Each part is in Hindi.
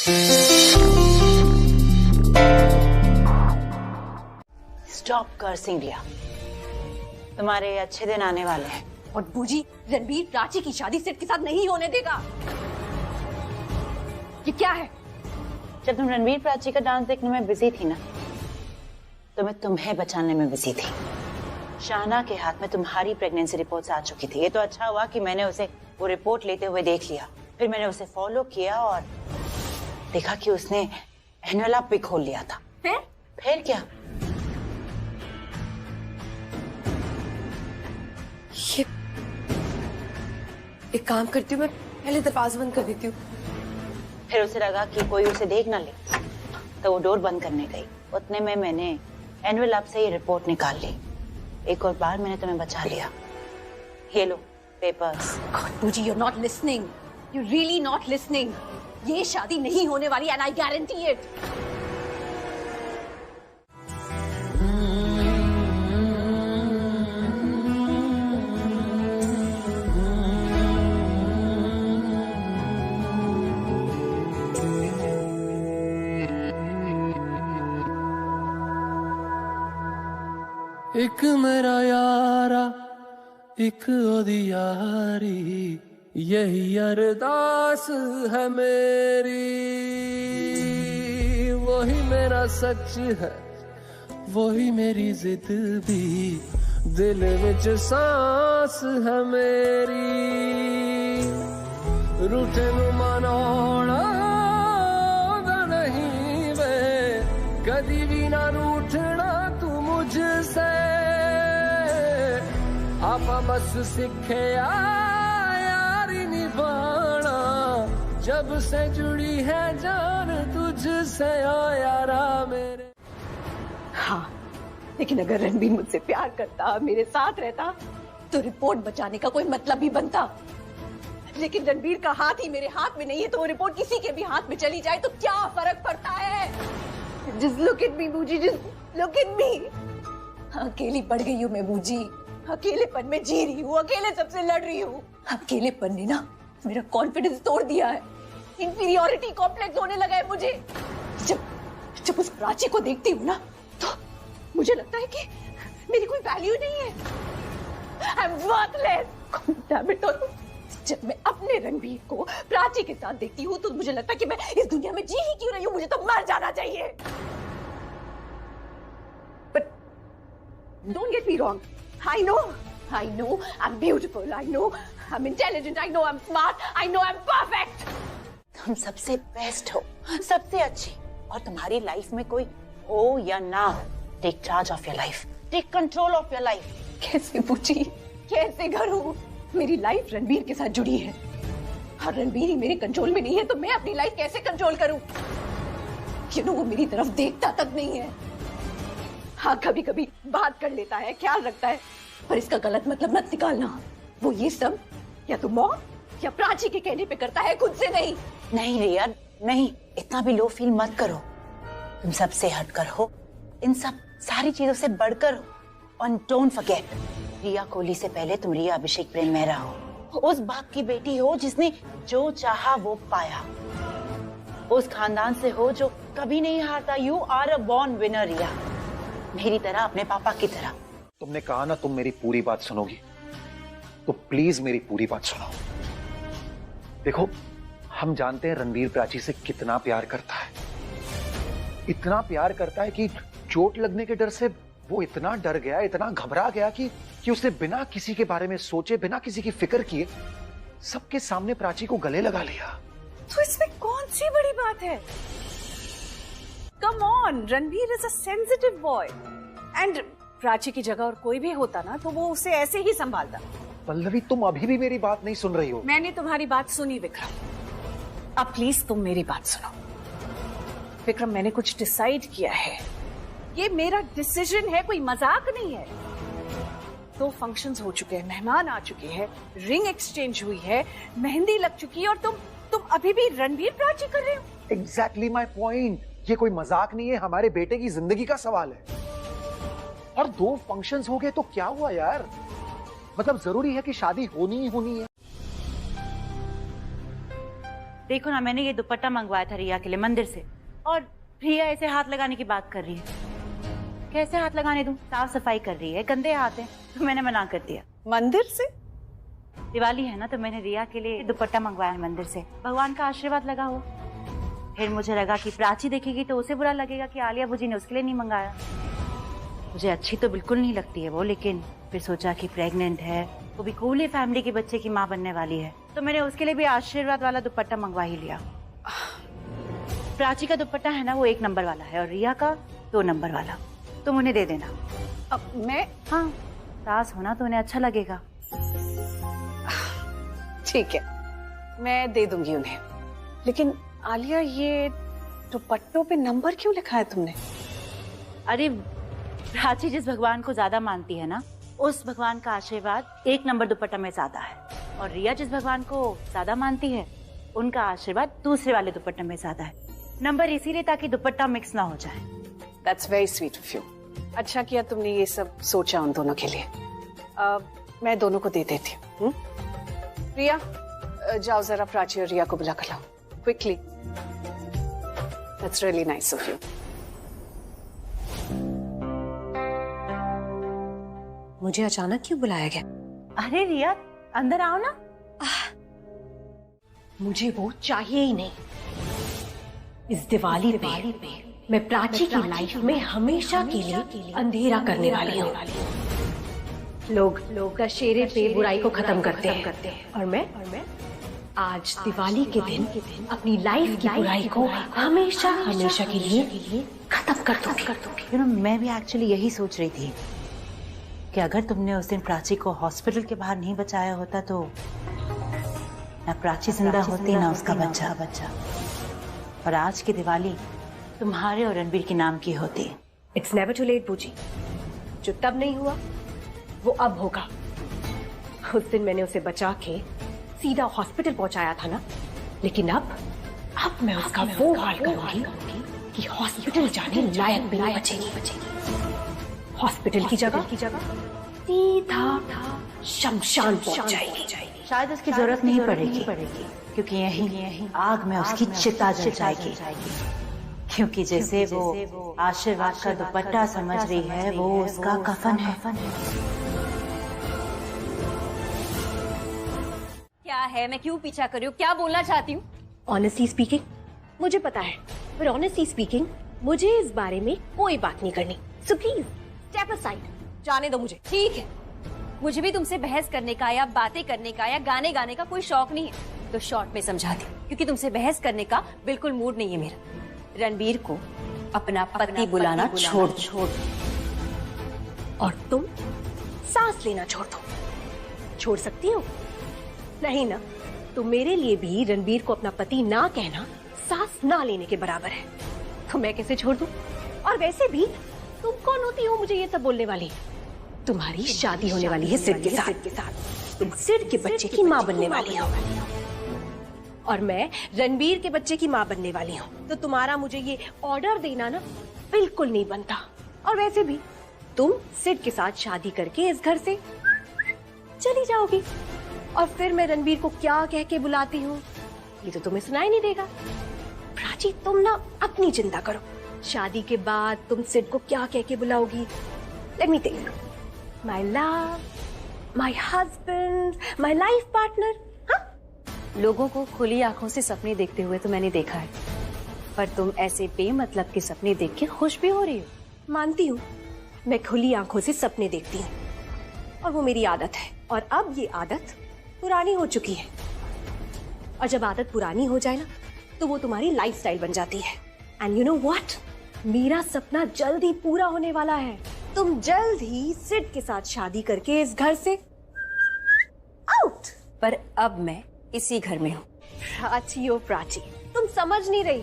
स्टॉप कर्सिंग रिया, तुम्हारे अच्छे दिन आने वाले हैं। और बूजी, रणबीर प्राची की शादी सिर्फ के साथ नहीं होने देगा। ये क्या है? जब तुम रणबीर प्राची का डांस देखने में बिजी थी ना, तो मैं तुम्हें बचाने में बिजी थी। शाहना के हाथ में तुम्हारी प्रेगनेंसी रिपोर्ट्स आ चुकी थी। ये तो अच्छा हुआ कि मैंने उसे वो रिपोर्ट लेते हुए देख लिया। फिर मैंने उसे फॉलो किया और देखा कि उसने एनवेलप भी खोल लिया था। फिर क्या? ये एक काम करती हूँ, मैं पहले दरवाजा बंद कर देती हूँ। फिर उसे लगा कि कोई उसे देख ना ले, तो वो डोर बंद करने गई। उतने में मैंने एनवेलप से ये रिपोर्ट निकाल ली। एक और बार मैंने तुम्हें बचा लिया। ये लो पेपर्स। बूजी, you're not listening. You're really not listening. ये शादी नहीं होने वाली and I guarantee it. एक मेरा यारा, एक ओदी यारी, यही अरदास है मेरी। वही मेरा सच है, वही मेरी जिद भी, दिल विच सांस है मेरी। रूठे नू मनाना नहीं वे, कदी भी ना रूठना तू मुझसे। आपा बस सीखे यारी निभाना, जब से जुड़ी है जान तुझसे ओ यारा मेरे। हाँ, लेकिन अगर रणबीर मुझसे प्यार करता, मेरे साथ रहता, तो रिपोर्ट बचाने का कोई मतलब ही बनता। लेकिन रणबीर का हाथ ही मेरे हाथ में नहीं है, तो वो रिपोर्ट किसी के भी हाथ में चली जाए तो क्या फर्क पड़ता है? Just look at me, बूजी, just look at me. अकेली पड़ गई हूँ मैं बूजी, अकेलेपन में जी रही हूँ, अकेले सबसे लड़ रही हूँ। अकेलेपन ने ना मेरा कॉन्फिडेंस तोड़ दिया है, इंफीरियोरिटी कॉम्प्लेक्स होने लगा है मुझे। जब उस प्राची को देखती हूँ ना, तो मुझे लगता है कि मेरी कोई वैल्यू नहीं है। I'm worthless. Damn it all. जब मैं अपने रणबीर को प्राची के साथ देखती हूँ, तो मुझे लगता है कि मैं इस दुनिया में जी ही क्यों रही हूँ, मुझे तो मर जाना चाहिए। But don't get me wrong. I know I'm beautiful. I know I'm intelligent. I know I'm smart. I know I'm perfect. तुम सबसे बेस्ट हो, सबसे अच्छी। और तुम्हारी लाइफ में कोई हो या ना हो, take charge of your life, take control of your life. कैसे पूछी, कैसे करूं? मेरी लाइफ रणबीर के साथ जुड़ी है, और रणबीर ही मेरे कंट्रोल में नहीं है, तो मैं अपनी लाइफ कैसे कंट्रोल करूं? वो मेरी तरफ देखता तक नहीं है। हाँ, कभी कभी बात कर लेता है, ख्याल रखता है, पर इसका गलत मतलब मत निकालना। वो ये सब या तो मौत या प्राची के कहने पे करता है, खुद से नहीं। नहीं रिया, नहीं, इतना भी लो फील मत करो। तुम सबसे हटकर हो, इन सब सारी चीजों से बढ़कर हो। और डोंट फॉरगेट, रिया कोहली से पहले तुम रिया अभिषेक प्रेम मेहरा हो। उस बाप की बेटी हो जिसने जो चाहा वो पाया। उस खानदान से हो जो कभी नहीं हारता। You are a born winner Riya, मेरी तरह, अपने पापा की तरह। तुमने कहा ना तुम मेरी पूरी बात सुनोगी, तो प्लीज मेरी पूरी बात सुनो। देखो, हम जानते हैं रणबीर प्राची से कितना प्यार करता है। इतना प्यार करता है कि चोट लगने के डर से वो इतना डर गया, इतना घबरा गया कि उसने बिना किसी के बारे में सोचे, बिना किसी की फिक्र किए, सबके सामने प्राची को गले लगा लिया। तो इसमें कौन सी बड़ी बात है? Come on, Ranbir is a sensitive boy, and Prachi की जगह और कोई भी होता ना, तो वो उसे ऐसे ही संभालता। पल्लवी, तुम अभी भी मेरी बात नहीं सुन रही हो। मैंने तुम्हारी बात सुनी विक्रम, अब प्लीज तुम मेरी बात सुनो। विक्रम, मैंने कुछ डिसाइड किया है, ये मेरा डिसीजन है, कोई मजाक नहीं है। 2 फंक्शंस हो चुके हैं, मेहमान आ चुके हैं, रिंग एक्सचेंज हुई है, मेहंदी लग चुकी है, और तुम अभी भी रणबीर प्राची कर रहे हो। Exactly my point. ये कोई मजाक नहीं है, हमारे बेटे की जिंदगी का सवाल है। और 2 फंक्शंस हो गए तो क्या हुआ यार? मतलब जरूरी है कि शादी होनी ही होनी है? देखो ना, मैंने ये दुपट्टा मंगवाया था रिया के लिए मंदिर से, और रिया ऐसे हाथ लगाने की बात कर रही है। कैसे हाथ लगाने दूं? साफ सफाई कर रही है, गंदे हाथ हैं, तो मैंने मना कर दिया। मंदिर से? दिवाली है ना, तो मैंने रिया के लिए दुपट्टा मंगवाया है मंदिर से, भगवान का आशीर्वाद लगा हो। फिर मुझे लगा कि प्राची देखेगी तो उसे बुरा लगेगा कि आलिया भुजी ने उसके लिए नहीं मंगाया। मुझे अच्छी तो बिल्कुल नहीं लगती है वो, लेकिन फिर सोचा कि प्रेग्नेंट है, वो भी कूली फैमिली के बच्चे की माँ बनने वाली है, तो मैंने उसके लिए भी आशीर्वाद वाला दुपट्टा मंगवा ही लिया। प्राची का दुपट्टा है ना, वो 1 नंबर वाला है, और रिया का 2 नंबर वाला। तुम उन्हें दे देना। अब मैं? हाँ, सास होना तो उन्हें अच्छा लगेगा। ठीक है, मैं दे दूंगी उन्हें। लेकिन आलिया, ये दुपट्टों पे नंबर क्यों लिखा है तुमने? अरे प्राची जिस भगवान को ज्यादा मानती है ना, उस भगवान का आशीर्वाद 1 नंबर दुपट्टा में ज्यादा है, और रिया जिस भगवान को ज्यादा मानती है, उनका आशीर्वाद दूसरे वाले दुपट्टे में ज्यादा है। नंबर इसीलिए ताकि दुपट्टा मिक्स ना हो जाए। That's very sweet of you. अच्छा किया तुमने ये सब सोचा उन दोनों के लिए। मैं दोनों को दे देती हूँ। रिया, जाओ जरा प्राची और रिया को बुला कर लाओ, quickly. That's really nice of you. मुझे अचानक क्यों बुलाया गया? अरे रिया, अंदर आओ ना। मुझे वो चाहिए ही नहीं। इस दिवाली पे मैं प्राची की लाइफ में हमेशा के लिए अंधेरा करने वाली हूँ। लोग दशहरे पे बुराई को खत्म करते हैं, और मैं आज दिवाली के दिन अपनी लाइफ की बुराई को हमेशा के लिए खत्म कर दूंगी। मैं भी एक्चुअली यही सोच रही थी कि अगर तुमने उस दिन प्राची को हॉस्पिटल के बाहर नहीं बचाया होता तो ना प्राची जिंदा होती ना उसका बच्चा। और आज की दिवाली तुम्हारे और रणबीर के नाम की होती। इट्स नेवर टू लेट बूजी। जो तब नहीं हुआ वो अब होगा। उस दिन मैंने उसे बचा के सीधा हॉस्पिटल पहुंचाया था ना, लेकिन अब मैं उसका वो हाल करूंगी कि हॉस्पिटल जाने लायक भी नहीं बचेगी। हॉस्पिटल की जगह सीधा शमशान पहुंच जाएगी। शायद उसकी जरूरत नहीं पड़ेगी, क्योंकि यही आग में उसकी चिता जल जाएगी। क्योंकि जैसे वो आशीर्वाद का दुपट्टा समझ रही है, वो उसका कफन है। क्या है? मैं क्यों पीछा कर रही हूँ? क्या बोलना चाहती हूँ? ऑनेस्टली स्पीकिंग, मुझे पता है, पर ऑनेस्टली स्पीकिंग मुझे इस बारे में कोई बात नहीं करनी। सो प्लीज स्टेप असाइड, जाने दो मुझे। ठीक है, मुझे भी तुमसे बहस करने का या बातें करने का या गाने गाने का कोई शौक नहीं है, तो शॉर्ट में समझाती हूँ, क्योंकि तुमसे बहस करने का बिल्कुल मूड नहीं है मेरा। रणबीर को अपना पति बुलाना छोड़। और तुम सांस लेना छोड़ दो। छोड़ सकती हो? नहीं ना, तो मेरे लिए भी रणबीर को अपना पति ना कहना सांस ना लेने के बराबर है। तो मैं कैसे छोड़ दूं? और वैसे भी तुम कौन होती हो मुझे ये सब बोलने वाली? तुम्हारी शादी होने वाली है सिड के साथ। तुम सिड के बच्चे की माँ बनने वाली हो, और मैं रणबीर के बच्चे की माँ बनने वाली हूँ। तो तुम्हारा मुझे ये ऑर्डर देना ना बिल्कुल नहीं बनता। और वैसे भी तुम सिड के साथ शादी करके इस घर से चली जाओगी, और फिर मैं रणबीर को क्या कह के बुलाती हूँ ये तो तुम्हें सुनाई नहीं देगा। प्राची, तुम ना अपनी चिंता करो। शादी के बाद तुम सिड को क्या कह के बुलाओगी? Let me think. My love, my husband, my life partner. लोगों को खुली आंखों से सपने देखते हुए तो मैंने देखा है, पर तुम ऐसे बेमतलब के सपने देख के खुश भी हो रही हो। मानती हूँ, मैं खुली आंखों से सपने देखती हूँ, और वो मेरी आदत है। और अब ये आदत पुरानी हो चुकी है, और जब आदत पुरानी हो जाए ना, तो वो तुम्हारी लाइफस्टाइल बन जाती है। एंड यू नो व्हाट, मेरा सपना जल्द ही पूरा होने वाला है। तुम जल्द ही सिड के साथ शादी करके इस घर से आउट। पर अब मैं इसी घर में हूँ। प्राची, ओ प्राची, तुम समझ नहीं रही।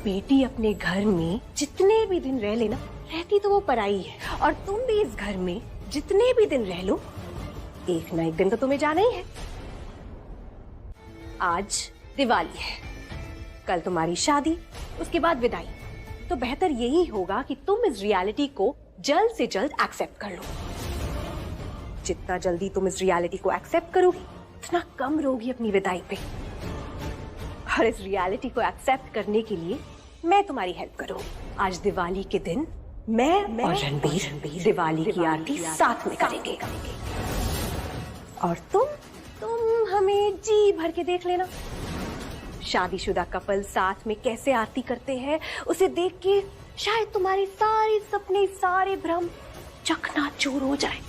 बेटी अपने घर में जितने भी दिन रह लेना, रहती तो वो पराई है, और तुम भी इस घर में जितने भी दिन रह लो, एक ना एक दिन तो तुम्हें जाना ही है। आज दिवाली है, कल तुम्हारी शादी, उसके बाद विदाई। तो बेहतर यही होगा कि तुम इस रियलिटी को जल्द से जल्द एक्सेप्ट कर लो। जितना जल्दी तुम इस रियलिटी को एक्सेप्ट करोगी, उतना कम रोगी अपनी विदाई पे। और इस रियलिटी को एक्सेप्ट करने के लिए मैं तुम्हारी हेल्प करूँ। आज दिवाली के दिन मैं और रणबीर दिवाली की आरती साथ में करेंगे और तुम हमें जी भर के देख लेना। शादीशुदा कपल साथ में कैसे आरती करते हैं उसे देख के शायद तुम्हारे सारे सपने, सारे भ्रम चकनाचूर हो जाए।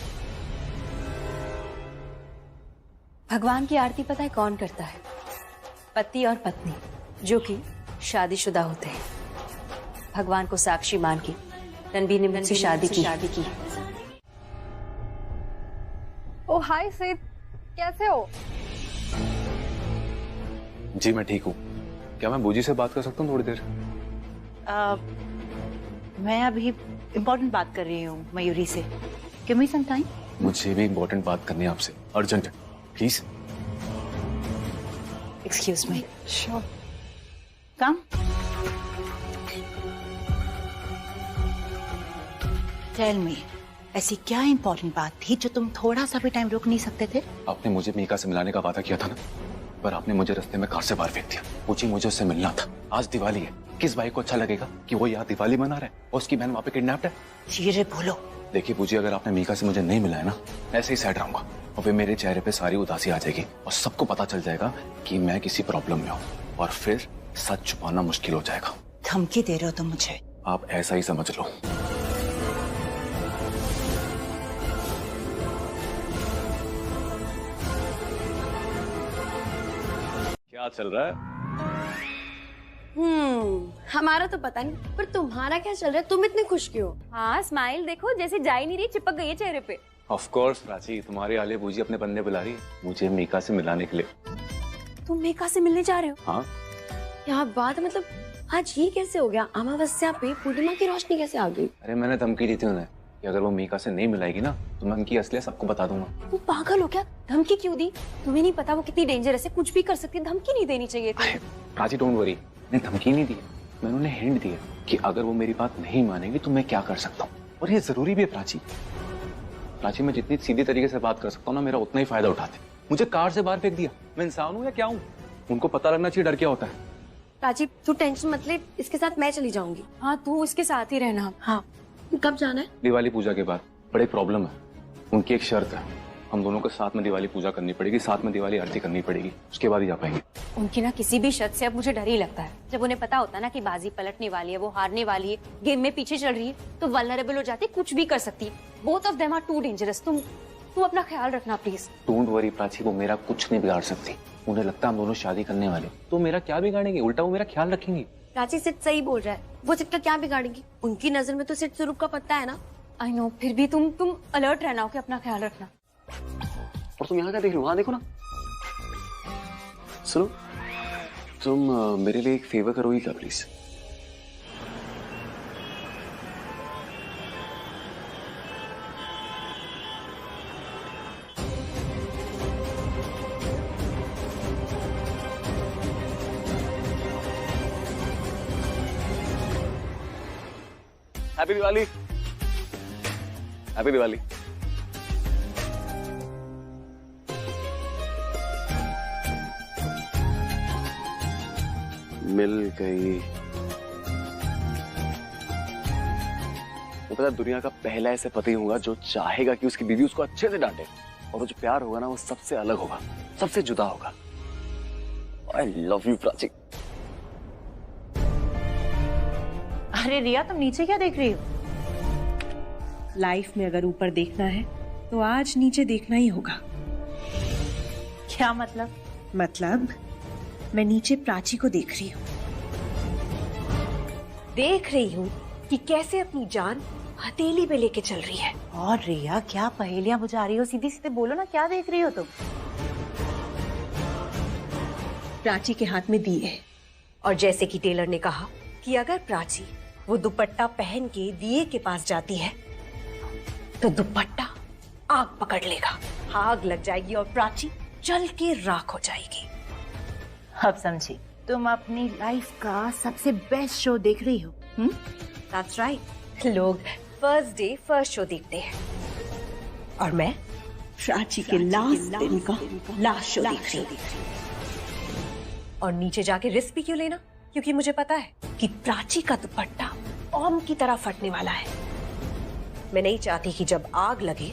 भगवान की आरती पता है कौन करता है? पति और पत्नी जो कि शादीशुदा होते हैं। भगवान को साक्षी मान के रणबीर ने मुझसे शादी की। ओ हाय सिद, कैसे हो? जी मैं ठीक हूँ। क्या मैं बूजी से बात कर सकता हूँ थोड़ी देर? मैं अभी इम्पोर्टेंट बात कर रही हूँ मयूरी से। Give me some time. मुझे भी इम्पोर्टेंट बात करनी है आपसे, अर्जेंट है, please. Excuse me. Sure. Come. Tell me, ऐसी क्या इम्पोर्टेंट बात थी जो तुम थोड़ा सा भी टाइम रुक नहीं सकते थे? आपने मुझे मीका से मिलाने का वादा किया था ना, पर आपने मुझे रास्ते में कार से बाहर फेंक दिया। पूछी मुझे उससे मिलना था। आज दिवाली है, किस भाई को अच्छा लगेगा कि वो यहाँ दिवाली मना रहा है और उसकी बहन वहाँ पे किडनैप्ड है? धीरे बोलो। देखिए पूछी, अगर आपने मीका से मुझे नहीं मिलाया ना, ऐसे ही सैड रहूंगा और फिर मेरे चेहरे पे सारी उदासी आ जाएगी और सबको पता चल जाएगा कि मैं किसी प्रॉब्लम में हूँ और फिर सच छुपाना मुश्किल हो जाएगा। धमकी दे रहे हो तुम मुझे? आप ऐसा ही समझ लो। क्या चल रहा है? हमारा तो पता नहीं, पर तुम्हारा क्या चल रहा है? तुम इतने खुश क्यों? हाँ, स्माइल देखो जैसे जा ही नहीं रही, चिपक गई है चेहरे पे। ऑफ कोर्स प्राची, तुम्हारे आले बूजी अपने बंदे बुला रही है मुझे मीका से मिलाने के लिए। तुम मीका से मिलने जा रहे हो? हाँ। क्या बात है, मतलब आज ये कैसे हो गया? अमावस्या पे पूर्णिमा की रोशनी कैसे आ गई? अरे मैंने धमकी दी थी उन्हें कि अगर वो मीका से नहीं मिलाएगी ना तो मैं उनकी असलियत सबको बता दूंगा। तुम पागल हो क्या? धमकी क्यों दी? तुम्हें नहीं पता वो कितनी डेंजरस है, कुछ भी कर सकती है, धमकी नहीं देनी चाहिए थी। प्राची डोंट वरी, मैंने धमकी नहीं दी, मैंने उन्हें हिंट दिया कि अगर वो मेरी बात नहीं मानेगी तो मैं क्या कर सकता हूँ। और ये जरूरी भी है प्राची, मैं जितनी सीधी तरीके से बात कर सकता हूँ ना, मेरा उतना ही फायदा उठाते। मुझे कार से बाहर फेंक दिया, मैं इंसान हूँ या क्या हूँ? उनको पता लगना चाहिए डर क्या होता है। प्राची तू टेंशन मत ले, इसके साथ मैं चली जाऊंगी। हाँ तू इसके साथ ही रहना। हाँ। कब जाना है? दिवाली पूजा के बाद। बड़ी प्रॉब्लम है, उनकी एक शर्त है, हम दोनों को साथ में दिवाली पूजा करनी पड़ेगी, साथ में दिवाली आरती करनी पड़ेगी, उसके बाद ही जा पाएंगे। उनकी ना किसी भी शर्त से अब मुझे डर ही लगता है। जब उन्हें पता होता है ना कि बाजी पलटने वाली है, वो हारने वाली है, गेम में पीछे चल रही है, तो वल्नरेबल हो जाती है, कुछ भी कर सकती है। Both of them are too dangerous. तुम अपना ख्याल रखना प्लीज। डोंट वरी प्राची, वो मेरा कुछ नहीं बिगाड़ सकती। उन्हें लगता है हम दोनों शादी करने वाले, तो मेरा क्या बिगाड़ेंगे? उल्टा वो मेरा ख्याल रखेंगी। प्राची सिर्फ सही बोल रहा है, वो सिर्फ का क्या बिगाड़ेंगी? उनकी नजर में तो सिर्फ स्वरूप का पत्ता है ना। आई नो, फिर भी तुम अलर्ट रहना हो कि अपना ख्याल रखना। और तुम यहाँ क्या देख रहे हो? वहाँ देखो ना। सुनो, तुम मेरे लिए एक फेवर करोगी क्या please? Happy Diwali. Happy Diwali. मिल गई। मैं पता दुनिया का पहला ऐसा पति होगा जो चाहेगा कि उसकी बीवी उसको अच्छे से डांटे, और वो जो प्यार होगा ना वो सबसे अलग होगा, सबसे जुदा होगा। I love you Prachi. अरे रिया, तुम नीचे क्या देख रही हो? लाइफ में अगर ऊपर देखना है तो आज नीचे देखना ही होगा। क्या मतलब? मतलब मैं नीचे प्राची को देख रही हूँ, देख रही हूँ कि कैसे अपनी जान हथेली पे लेके चल रही है। और रिया, क्या पहेलियां बुझा रही हो? सीधी सीधे बोलो ना, क्या देख रही हो तुम? प्राची के हाथ में दिए, और जैसे कि टेलर ने कहा कि अगर प्राची वो दुपट्टा पहन के दिए के पास जाती है तो दुपट्टा आग पकड़ लेगा, आग लग जाएगी और प्राची जल के राख हो जाएगी। अब समझी, तुम अपनी लाइफ का सबसे बेस्ट शो देख रही हो। That's right. लोग फर्स्ट डे फर्स्ट शो देखते हैं और मैं प्राची के लास्ट दिन का लास्ट शो देख रही हूँ। और नीचे जाके रिस्क भी क्यों लेना? क्योंकि मुझे पता है कि प्राची का दुपट्टा ओम की तरह फटने वाला है। मैं नहीं चाहती कि जब आग लगे,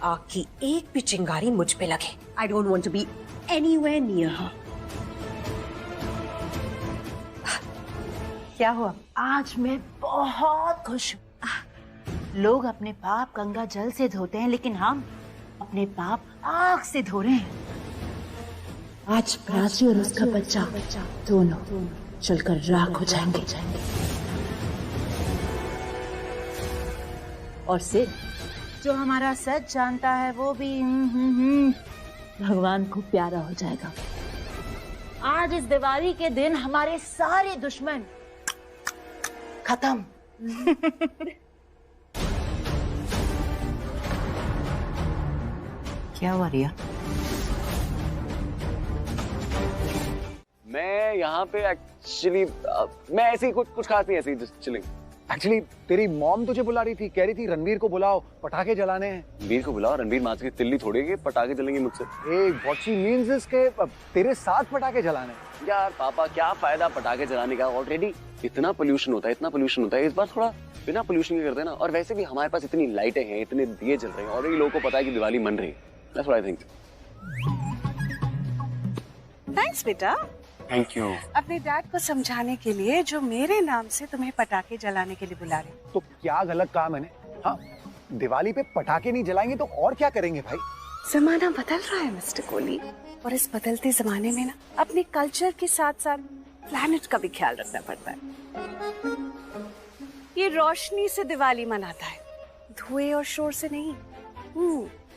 आग की एक भी चिंगारी मुझ पे लगे। I don't want to be anywhere near her. क्या हुआ? आज मैं बहुत खुश हूँ। लोग अपने पाप गंगा जल से धोते हैं, लेकिन हम अपने पाप आग से धो रहे हैं। आज प्राची और उसका बच्चा दोनों चलकर राख हो जाएंगे। और सिर्फ जो हमारा सच जानता है वो भी भगवान को प्यारा हो जाएगा। आज इस दिवाली के दिन हमारे सारे दुश्मन खत्म। क्या हुआ रिया? मैं यहाँ पे एक्चुअली मैं ऐसे ही कुछ खास नहीं, ऐसे ही जस्ट चिलिंग। एक्चुअली तेरी मॉम तुझे बुला रही थी, कह रही थी रणवीर को बुलाओ, पटाखे जलाने हैं। रणवीर को बुलाओ? रणवीर माँ की तिल्ली थोड़ी है, पटाखे जलेंगे मुझसे। व्हाट शी मींस इज के तेरे साथ पटाखे जलाने। यार पापा, क्या फायदा पटाखे जलाने का? ऑलरेडी इतना पोल्यूशन होता है, इस बार थोड़ा बिना पोल्यूशन के करते हैं ना। और वैसे भी हमारे पास इतनी लाइटें हैं, इतने दिए जल रहे हैं, ऑलरेडी लोगों को पता है कि दिवाली मन रही है। That's what I think. Thanks बेटा। Thank you. अपने डैड को समझाने के लिए जो मेरे नाम से तुम्हें पटाखे जलाने के लिए बुला रहे। तो क्या गलत काम है? हाँ, दिवाली पे पटाखे नहीं जलाएंगे तो और क्या करेंगे भाई? जमाना बदल रहा है मिस्टर कोहली, और इस बदलते जमाने में ना अपने कल्चर के साथ साथ प्लैनेट का भी ख्याल रखना पड़ता है। ये रोशनी से दिवाली मनाता है, धुएं और शोर से नहीं।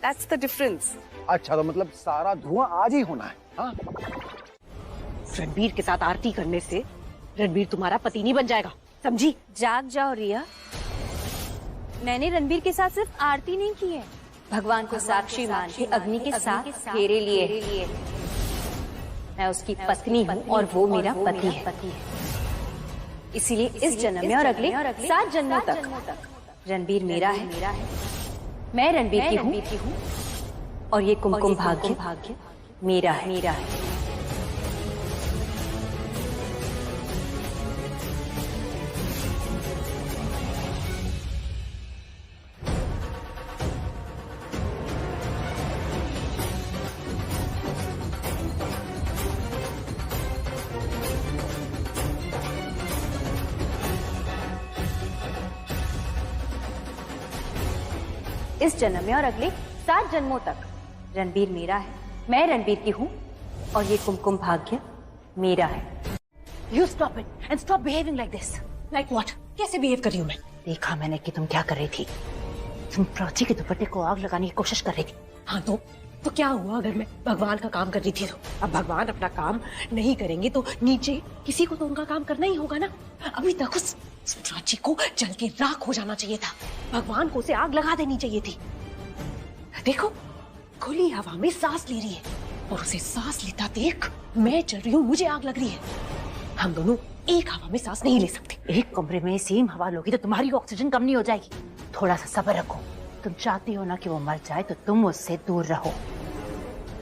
That's the difference. अच्छा, तो मतलब सारा धुआं आज ही होना है? हाँ? रणबीर के साथ आरती करने से रणबीर तुम्हारा पति नहीं बन जाएगा, समझी? जाग जाओ रिया। मैंने रणबीर के साथ सिर्फ आरती नहीं की है, भगवान को साक्षी मान के अग्नि के साथ फेरे लिए। मैं उसकी पत्नी हूँ और वो मेरा पति है। इसीलिए इस जन्म में और अगले 7 जन्मों तक रणबीर मेरा है, मैं रणबीर की हूँ, और ये कुमकुम भाग्य मेरा है। इस जन्म में और अगले 7 जन्मों तक रणबीर मेरा है, मैं रणबीर की हूँ, और ये कुमकुम भाग्य मेरा है। You stop it and stop behaving like this. Like what? कैसे बिहेव कर रही हूँ मैं? देखा मैंने कि तुम क्या कर रही थी। तुम प्राची के दुपट्टे को आग लगाने की कोशिश कर रही थी। हाँ, तो क्या हुआ अगर मैं भगवान का काम कर रही थी तो? अब भगवान अपना काम नहीं करेंगे तो नीचे किसी को तो उनका काम करना ही होगा ना। अभी तक उस प्राची को जल के राख हो जाना चाहिए था, भगवान को उसे आग लगा देनी चाहिए थी। देखो, खुली हवा में सांस ले रही है और उसे सांस लेता देख मैं चल रही हूँ, मुझे आग लग रही है। हम दोनों एक हवा में सांस नहीं ले सकते। एक कमरे में सेम हवा लोगी तो तुम्हारी ऑक्सीजन कम नहीं हो जाएगी। थोड़ा सा सब्र रखो। तुम चाहती हो ना कि वो मर जाए, तो तुम उससे दूर रहो।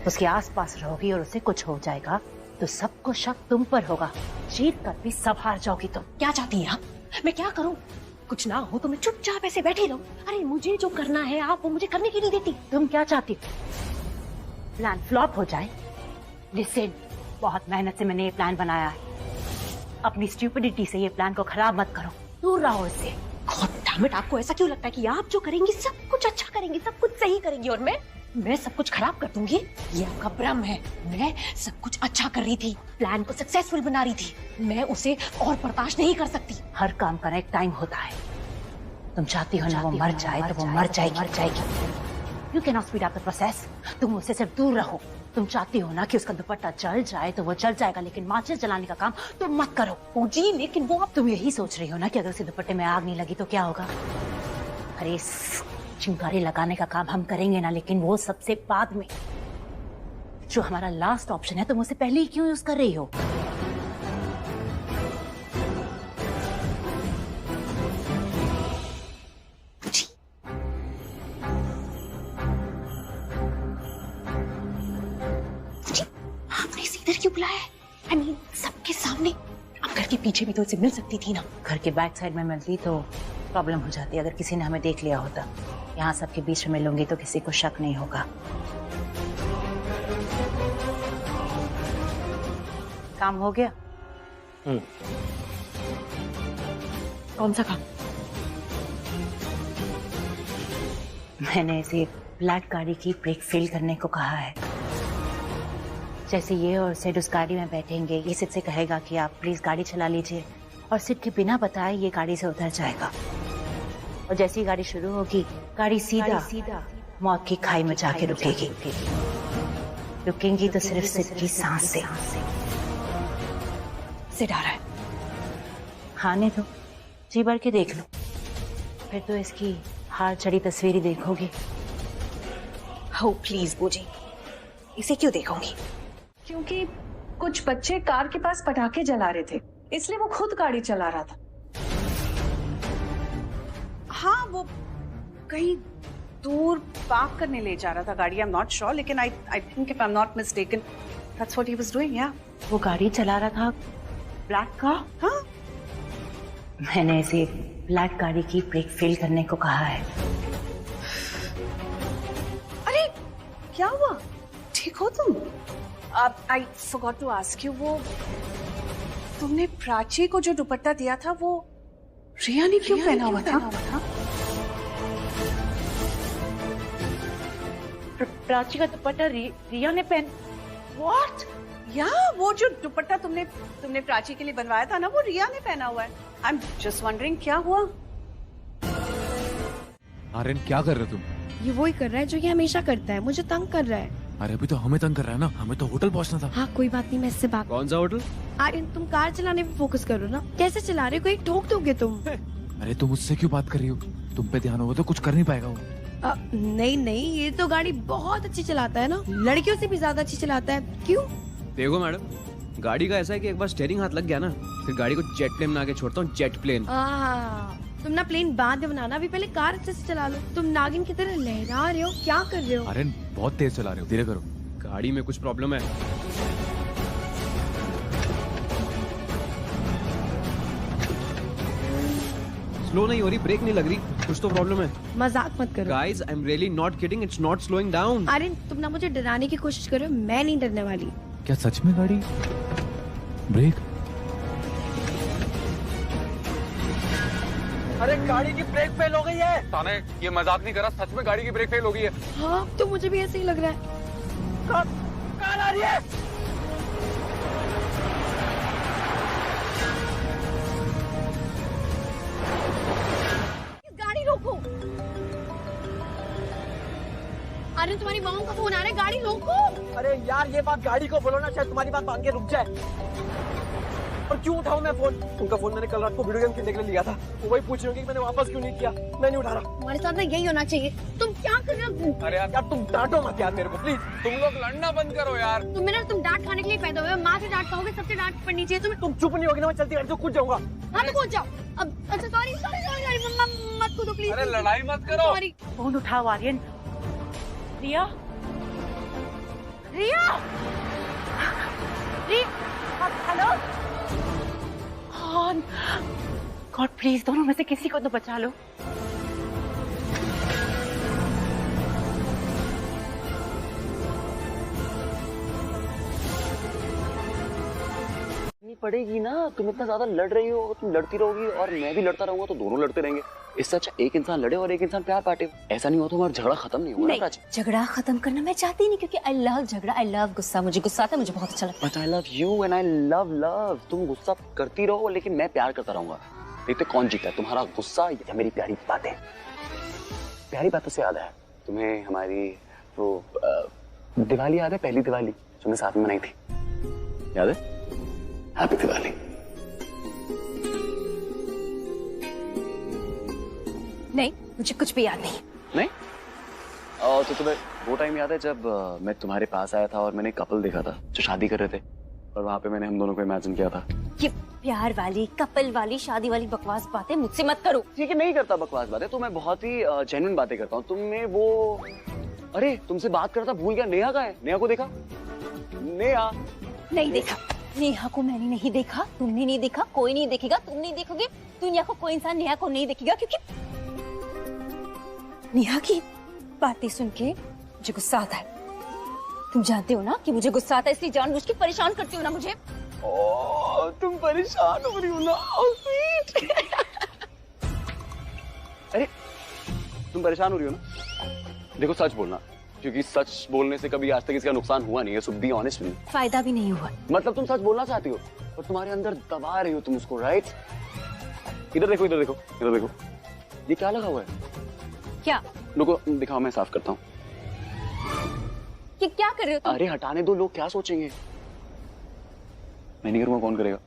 उसके आसपास रहोगी और उसे कुछ हो जाएगा तो सबको शक तुम पर होगा। जीत कर भी सब हार जाओगी तुम। क्या चाहती हैं आप? मैं क्या करूं? कुछ ना हो तो मैं चुपचाप ऐसे बैठी रहूं? अरे मुझे जो करना है आप वो मुझे करने की नहीं देती। तुम क्या चाहती हो? प्लान फ्लॉप हो जाए? लिसन, बहुत मेहनत से मैंने ये प्लान बनाया है। अपनी स्टूपिडिटी से ये प्लान को खराब मत करो, दूर रहो इससे। गॉड डैम इट, आपको ऐसा क्यों लगता है कि आप जो करेंगी सब कुछ अच्छा करेंगी, सब कुछ सही करेंगी और मैं सब कुछ खराब कर दूंगी? ये आपका भ्रम है। मैं सब कुछ अच्छा कर रही थी, प्लान को सक्सेसफुल बना रही थी। मैं उसे और बर्दाश्त नहीं कर सकती। हर काम का एक टाइम होता है। तुम चाहती हो ना वो मर जाए तो वो मर जाएगी। You can not speed up the process. तुम उससे सिर्फ दूर रहो। तुम चाहती हो ना कि उसका दुपट्टा जल जाए तो वो जल जाएगा, लेकिन माचिस जलाने का काम तुम मत करो। जी लेकिन वो अब तुम यही सोच रही हो ना कि अगर उसे दुपट्टे में आग नहीं लगी तो क्या होगा। अरे चिंगारी लगाने का काम हम करेंगे ना, लेकिन वो सबसे बाद में। जो हमारा लास्ट ऑप्शन है तुम उसे पहले ही क्यों यूज कर रही हो? आपने इसे इधर क्यों बुलाया है? पीछे भी तो इसे मिल सकती थी ना। घर के बैक साइड में मिलती तो प्रॉब्लम हो जाती। अगर किसी ने हमें देख लिया होता, यहाँ सबके बीच में मिलूंगी तो किसी को शक नहीं होगा। काम हो गया? कौन सा काम? मैंने इसे ब्लैक गाड़ी की ब्रेक फेल करने को कहा है। जैसे ये और सिड उस गाड़ी में बैठेंगे, ये सिड से कहेगा कि आप प्लीज गाड़ी चला लीजिए, और सिड के बिना बताए ये गाड़ी से उतर जाएगा। और जैसी गाड़ी शुरू होगी, गाड़ी सीधा मौत की खाई में जाके रुकेगी। रुकेंगी तो सिर्फ सिड की सांस से। सिड आ रहा है। हाँ नहीं तो जी भर के देख लो, फिर तो इसकी हार चढ़ी तस्वीर ही देखोगी। हो प्लीज बूजी, इसे क्यों देखोगी? क्योंकि कुछ बच्चे कार के पास पटाखे जला रहे थे, इसलिए वो खुद गाड़ी चला रहा था। हाँ, वो कहीं दूर पार्क करने ले जा रहा था गाड़ी। आई एम नॉट श्योर, लेकिन I think if I am not mistaken that's what he was doing. या वो गाड़ी चला रहा था ब्लैक का? हाँ, मैंने इसे ब्लैक गाड़ी की ब्रेक फेल करने को कहा है। अरे क्या हुआ? ठीक हो तुम? I forgot to ask you, वो तुमने प्राची को जो दुपट्टा दिया था वो रिया ने क्यों पहना हुआ था? प्राची का दुपट्टा रिया ने पहन? What? या वो जो दुपट्टा तुमने प्राची के लिए बनवाया था ना, वो रिया ने पहना हुआ है। आई एम जस्ट वंडरिंग क्या हुआ? आर्यन क्या कर रहे हो तुम? ये वही कर रहा है जो ये हमेशा करता है, मुझे तंग कर रहा है। अरे अभी तो हमें तंग कर रहा है ना, हमें तो होटल पहुंचना था। हाँ कोई बात नहीं, मैं इससे बात। कौन सा होटल? आर्यन तुम कार चलाने पे फोकस करो ना, कैसे चला रहे हो, कहीं ठोक दोगे तुम। अरे तुम मुझसे क्यों बात कर रही हो? तुम पे ध्यान होगा तो कुछ कर नहीं पाएगा वो। नहीं, ये तो गाड़ी बहुत अच्छी चलाता है ना, लड़कियों से भी ज्यादा अच्छी चलाता है। क्यों? देखो मैडम, गाड़ी का ऐसा है कि एक बार स्टीयरिंग हाथ लग गया ना, फिर गाड़ी को जेट प्लेन बना के छोड़ता हूँ। Jet plane. तुम ना प्लेन बाद में बनाना, अभी पहले कार अच्छे से चला लो। तुम नागिन की तरह लहरा रहे हो, क्या कर रहे हो? आर्यन बहुत तेज चला रहे हो, धीरे करो। गाड़ी में कुछ प्रॉब्लम है। स्लो नहीं हो रही, ब्रेक नहीं लग रही, कुछ तो प्रॉब्लम है। मजाक मत करो guys, I am really not kidding, it's not slowing down. Aryan तुम ना मुझे डराने की कोशिश करो, मैं नहीं डरने वाली। क्या सच में गाड़ी ब्रेक? अरे गाड़ी की ब्रेक फेल हो गई है। ताने ये मजाक नहीं कर रहा, सच में गाड़ी की ब्रेक फेल हो गई है। हाँ तो मुझे भी ऐसे ही लग रहा है। कार आ रही है। गाड़ी रोको। अरे तुम्हारी माँ का फोन आ रहा है, गाड़ी रोको। अरे यार ये बात गाड़ी को बोलो ना, शायद तुम्हारी बात मान के रुक जाए। और क्यों उठाऊं मैं फोन? उनका फोन मैंने कल रात को वीडियो गेम खेलने के लिए लिया था, वो वही पूछ रही होंगी कि मैंने वापस क्यों नहीं किया। मैं नहीं उठा रहा। हमारे साथ ना यही होना चाहिए। तुम क्या कर रहे हो? अरे यार तुम डांटो मत यार मेरे को प्लीज। तुम लोग लड़ना बंद करो यार। तुम डांट खाने के लिए पैदा हुए हो, माँ से डांट खाओगे, सबसे डांट पड़नी चाहिए तुम्हें। तुम चुप नहीं होगी ना, मैं चलती गाड़ी से कूद जाऊंगा। हाँ तो कूद जाओ। अब अच्छा सॉरी मत कूदो प्लीज। अरे लड़ाई मत करो। सॉरी। फोन उठाओ आर्यन। रिया, हेलो। गॉड प्लीज दोनों में से किसी को तो बचा लो। पड़ेगी ना, तुम इतना ज्यादा लड़ रही हो, तुम लड़ती रहोगी और मैं भी लड़ता रहूंगा तो दोनों लड़ते रहेंगे। इससे अच्छा एक इंसान लड़े और एक इंसान प्यार बांटे। ऐसा नहीं हो तो हमारा झगड़ा खत्म नहीं होगा। झगड़ा खत्म करना मैं चाहती नहीं, क्योंकि आई लव झगड़ा, आई लव गुस्सा। मुझे गुस्सा आता है, मुझे बहुत अच्छा लगता है। But I love you and I love. तुम गुस्सा करती रहो लेकिन मैं प्यार करता रहूंगा। देखते कौन जीता है, तुम्हारा गुस्सा या मेरी प्यारी बातें। प्यारी बातों से याद है, तुम्हें हमारी वो दिवाली याद है? पहली दिवाली जो हमने साथ में मनाई थी, याद है? हैप्पी दिवाली। नहीं, मुझे कुछ भी याद नहीं। तो तुम्हें वो टाइम याद है जब मैं तुम्हारे पास आया था और मैंने कपल देखा था जो शादी कर रहे थे, और वहां पे मैंने हम दोनों को इमेजिन किया था। ये प्यार वाली, कपल वाली, शादी वाली बकवास बातें मुझसे मत करो। ठीक है, नहीं करता बकवास बातें, तो मैं बहुत ही जेन्युइन बातें करता हूँ। तुमने वो, अरे तुमसे बात करता भूल गया, नेहा का है। नेहा को देखा? नेहा नहीं देखा। नेहा को मैंने नहीं देखा, तुमने नहीं देखा, कोई नहीं देखेगा, तुम नहीं देखोगे, दुनिया को कोई इंसान नेहा को नहीं देखेगा, क्योंकि नेहा की बातें सुन के मुझे गुस्सा आता है। तुम जानते हो ना कि मुझे गुस्सा आता है, इसलिए जानबूझ के परेशान करती हो ना मुझे। ओह, तुम परेशान हो रही हो ना? अरे तुम परेशान हो रही हो ना? देखो सच बोलना, क्योंकि सच बोलने से कभी आज तक इसका नुकसान हुआ नहीं है। सो बी ऑनेस्ट विद मी। फायदा भी नहीं हुआ। मतलब तुम सच बोलना चाहती हो और तुम्हारे अंदर दबा रही हो तुम उसको, राइट? इधर देखो, इधर देखो, इधर देखो, ये क्या लगा हुआ है? क्या? रुको दिखाओ, मैं साफ करता हूँ। कि क्या कर रहे हो तुम? अरे हटाने दो, लोग क्या सोचेंगे? मैं नहीं करूंगा, कौन करेगा?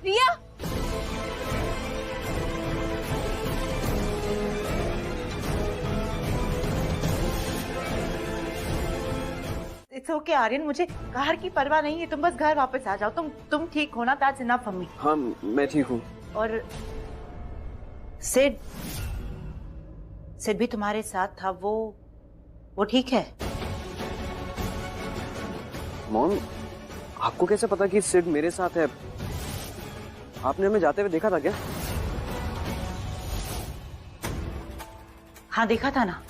रिया, इट्स ओके आर्यन, मुझे कार की परवाह नहीं है, तुम बस घर वापस आ जाओ। तुम ठीक हो ना? That's enough for me. हाँ मैं ठीक हूँ। और सिड भी तुम्हारे साथ था, वो ठीक है? मॉम, आपको कैसे पता कि सिड मेरे साथ है? आपने हमें जाते हुए देखा था क्या? हाँ देखा था ना,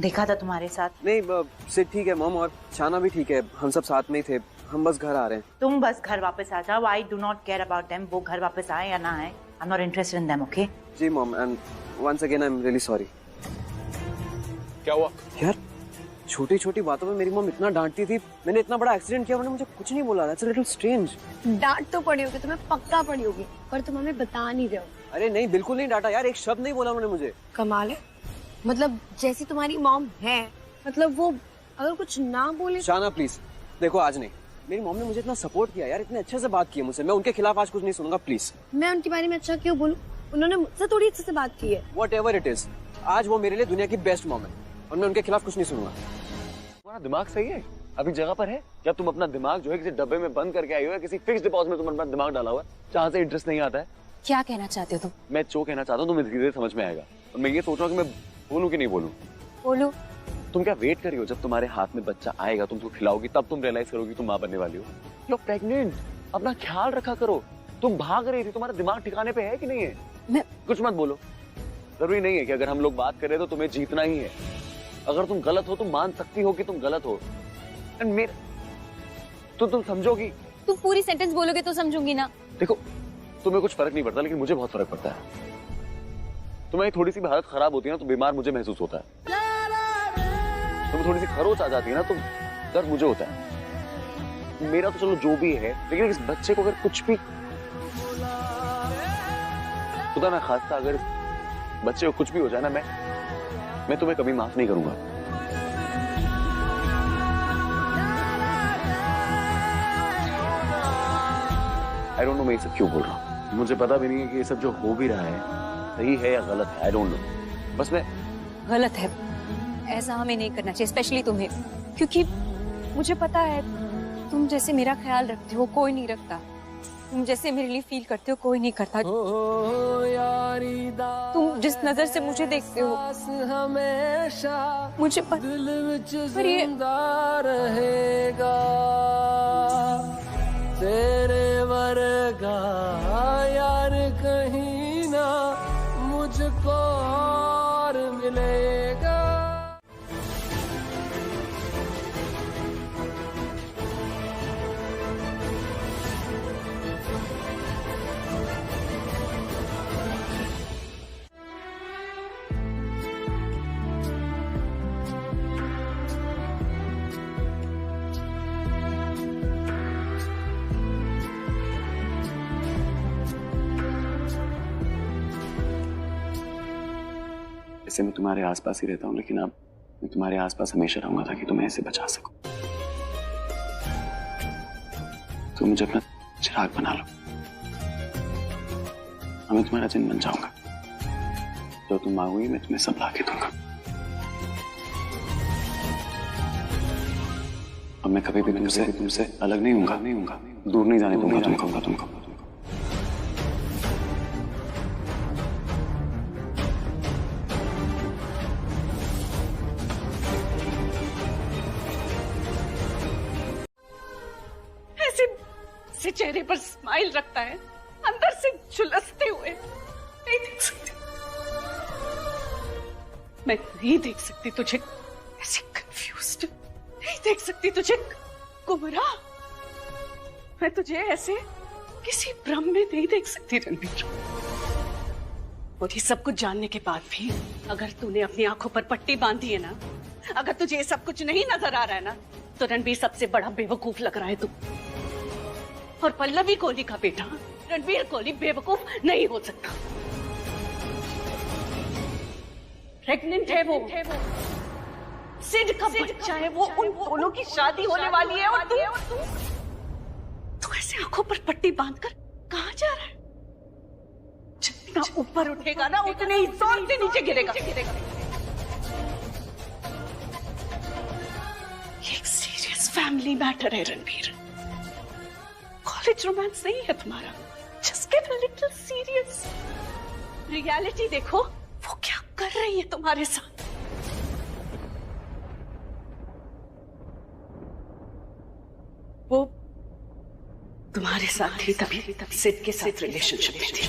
देखा था तुम्हारे साथ। नहीं, सिड ठीक है मॉम, और शाना भी ठीक है, हम सब साथ में ही थे। हम बस घर आ रहे हैं। तुम बस घर वापस आ जाओ। I do not care about them, वो घर वापस आए या ना आए। I am not interested in them, okay? जी mom, and once again I am really sorry. क्या हुआ? यार छोटी छोटी बातों में मेरी मॉम इतना डांटती थी। मैंने इतना बड़ा एक्सीडेंट किया, उन्होंने मुझे कुछ नहीं बोला। That's a little strange. डांट तो पड़ी होगी, तुम्हें पक्का पड़ी होगी, पर तुम हमें बता नहीं रहे हो। अरे नहीं, बिल्कुल नहीं डांटा यार, एक शब्द नहीं बोला उन्होंने मुझे। कमाल है, मतलब जैसी तुम्हारी मॉम है, मतलब वो अगर कुछ ना बोले। शाना प्लीज देखो, आज नहीं। मेरी मॉम ने मुझे इतना सपोर्ट किया यार, इतने अच्छे से बात की है मुझसे। मैं उनके खिलाफ आज कुछ नहीं सुनूंगा, प्लीज। मैं उनके बारे में अच्छा क्यों बोलूं? उन्होंने मुझसे थोड़ी अच्छे से बात की है। व्हाटएवर इट इज, आज वो मेरे लिए दुनिया की बेस्ट मॉम है और मैं उनके खिलाफ कुछ नहीं सुनूंगा। तुम्हारा दिमाग सही है? अभी जगह पर है क्या? तुम अपना दिमाग जो है किसी डब्बे में बंद करके आई हो, या किसी फिक्स डिपॉजिट में तुम अपना दिमाग डाला हुआ है जहाँ से इंटरेस्ट नहीं आता है? क्या कहना चाहते हो तुम? मैं जो कहना चाहता हूँ तुम्हें धीरे धीरे समझ में आएगा। और मैं ये सोच रहा हूँ कि मैं बोलूँ कि नहीं बोलूँ। बोलो। तुम क्या वेट कर रही हो? जब तुम्हारे हाथ में बच्चा आएगा, तुम उसको खिलाओगी, तब तुम रियलाइज करोगी तुम माँ बनने वाली हो। यू आर प्रेग्नेंट, अपना ख्याल रखा करो। तुम भाग रही थी, तुम्हारा दिमाग ठिकाने पे है कि नहीं है? मैं कुछ मत बोलो। जरूरी नहीं है कि अगर हम लोग बात करें तो तुम्हें जीतना ही है। अगर तुम गलत हो, तुम मान सकती हो कि तुम गलत हो, एंड मेरे तो तुम समझोगी। तुम पूरी सेंटेंस बोलोगे तो समझूंगी ना। देखो, तुम्हें कुछ फर्क नहीं पड़ता, लेकिन मुझे बहुत फर्क पड़ता है। तुम्हारी थोड़ी सी भी हालत खराब होती है ना तो बीमार मुझे महसूस होता है। तुम्हें थोड़ी सी खरोच आ जाती है ना तो दर्द मुझे होता है। मेरा तो चलो जो भी है, लेकिन इस बच्चे को अगर कुछ भी, खुदा ना खास्ता, अगर इस बच्चे को कुछ भी हो जाए ना, मैं तुम्हें कभी माफ नहीं करूंगा। आई डोंट नो मैं ये सब क्यों बोल रहा हूँ। मुझे पता भी नहीं है कि ये सब जो हो भी रहा है सही है या गलत है। आई डोंट नो, बस मैं गलत है। ऐसा हमें नहीं करना चाहिए, स्पेशली तुम्हें, क्योंकि मुझे पता है तुम जैसे मेरा ख्याल रखते हो कोई नहीं रखता। तुम जैसे मेरे लिए फील करते हो कोई नहीं करता। तुम जिस नजर से मुझे देखते हो मुझे पर ये रहेगा तेरे वर्गा यार कहीं ना मुझको और मिलेगा। ऐसे मैं तुम्हारे आसपास ही रहता हूँ, लेकिन अब मैं तुम्हारे आसपास हमेशा रहूंगा ताकि तुम्हें ऐसे बचा सकूं। तो मुझे अपना चिराग बना लो। मैं तुम्हारा जिन बन जाऊंगा। जो तुम मांगोगी मैं तुम्हें सब ला के दूंगा। अब मैं कभी भी तुमसे अलग नहीं हूंगा, दूर नहीं जाने दूंगा तुमको। ऐसे चेहरे पर स्माइल रखता है, अंदर से झुलसते हुए नहीं देख सकती। मैं नहीं देख सकती तुझे ऐसे कंफ्यूज्ड, नहीं देख सकती तुझे गुमराह। मैं तुझे ऐसे किसी भ्रम में नहीं देख सकती रणबीर। और ये सब कुछ जानने के बाद भी अगर तूने अपनी आंखों पर पट्टी बांधी है ना, अगर तुझे ये सब कुछ नहीं नजर आ रहा है ना, तो रणबीर सबसे बड़ा बेवकूफ लग रहा है तू। और पल्लवी कोहली का बेटा रणबीर कोहली बेवकूफ नहीं हो सकता। प्रेग्नेंट है वो, सिड का बच्चा है वो, उन दोनों की शादी होने वाली है। और तू ऐसे आंखों पर पट्टी बांधकर कहां जा रहा है? जितना ऊपर उठेगा ना उतने ही जोर से नीचे गिरेगा। ये एक सीरियस फैमिली मैटर है रणबीर। कॉलेज रोमांस नहीं है तुम्हारा। Just get a little serious. Reality देखो वो क्या कर रही है तुम्हारे साथ। वो तुम्हारे साथ थी तभी सिड के साथ रिलेशनशिप में थी।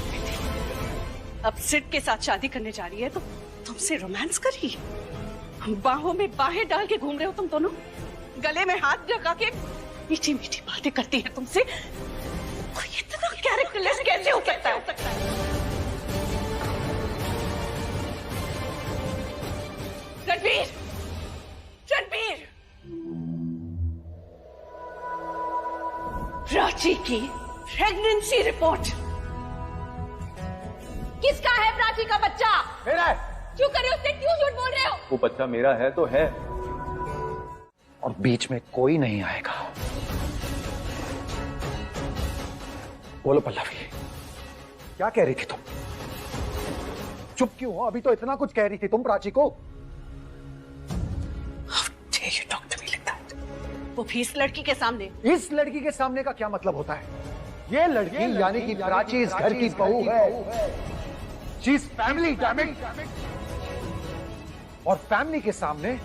अब सिड के साथ शादी करने जा रही है तो तुमसे रोमांस कर रही है। बाहों में बाहें डाल के घूम रहे हो तुम दोनों, गले में हाथ लगा के मीठी मीठी बातें करती है तुमसे। कोई इतना कैरेक्टरलेस कैसे हो सकता है? रणबीर, रणबीर, प्राची की प्रेगनेंसी रिपोर्ट। किसका है प्राची का बच्चा? मेरा है। क्यों करे उससे, क्यों झूठ बोल रहे हो? वो बच्चा मेरा है तो है, और बीच में कोई नहीं आएगा। बोलो पल्लवी, क्या कह रही थी तुम? चुप क्यों हो? अभी तो इतना कुछ कह रही थी तुम प्राची को। How dare you talk to me like that? वो भी इस लड़की के सामने। इस लड़की के सामने का क्या मतलब होता है? ये लड़की यानी कि प्राची इस घर की बहू है। She is family, damn it. और फैमिली के सामने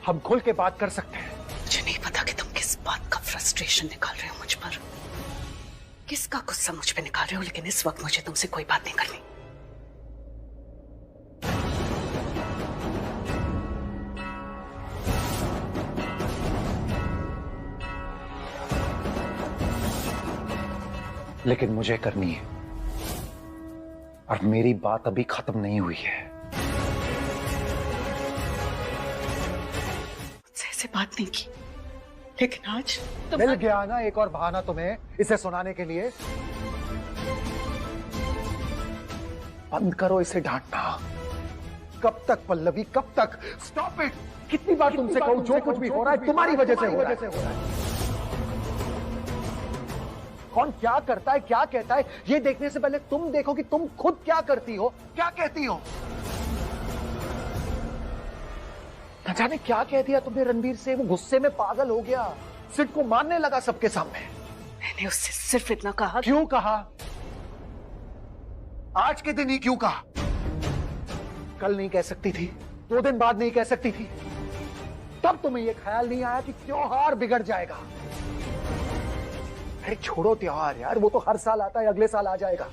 हम खुल के बात कर सकते हैं। मुझे नहीं पता कि तुम किस बात का फ्रस्ट्रेशन निकाल रहे हो मुझ पर, किसका गुस्सा मुझ पे निकाल रहे हो, लेकिन इस वक्त मुझे तुमसे कोई बात नहीं करनी। लेकिन मुझे करनी है, और मेरी बात अभी खत्म नहीं हुई है। मुझसे ऐसे बात नहीं की, लेकिन आज मिल गया ना एक और बहाना तुम्हें इसे सुनाने के लिए। बंद करो इसे डांटना। कब तक पल्लवी, कब तक? Stop it. कितनी बार तुमसे कहूं, जो कुछ भी हो रहा है तुम्हारी वजह से हो रहा है। कौन क्या करता है, क्या कहता है, ये देखने से पहले तुम देखो कि तुम खुद क्या करती हो, क्या कहती हो। न जाने क्या कह दिया तुमने रणबीर से, वो गुस्से में पागल हो गया, सिड को मारने लगा सबके सामने। मैंने उससे सिर्फ इतना कहा। क्यों कहा? आज के दिन ही क्यों कहा? कल नहीं कह सकती थी? 2 दिन बाद नहीं कह सकती थी? तब तुम्हें यह ख्याल नहीं आया कि त्योहार बिगड़ जाएगा? अरे छोड़ो त्योहार यार, वो तो हर साल आता है, अगले साल आ जाएगा।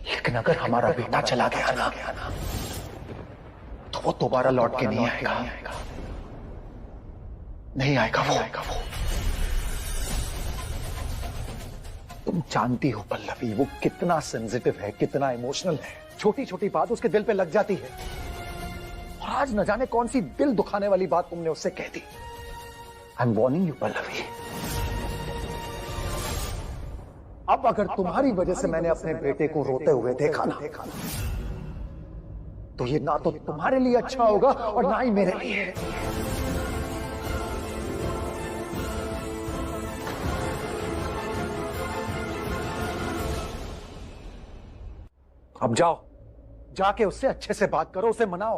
लेकिन अगर हमारा बेटा चला गया ना, तो वो दोबारा लौट के नहीं आएगा। नहीं आएगा वो। तुम जानती हो पल्लवी, वो कितना सेंसिटिव है, कितना इमोशनल है। छोटी छोटी बात उसके दिल पे लग जाती है। और आज न जाने कौन सी दिल दुखाने वाली बात तुमने उससे कह दी। I am warning you Pallavi. अब अगर तुम्हारी वजह से मैंने अपने बेटे को रोते हुए देखा ना, तो ये ना तो तुम्हारे लिए अच्छा होगा और ना ही मेरे लिए। अब जाओ, जाके उससे अच्छे से बात करो, उसे मनाओ,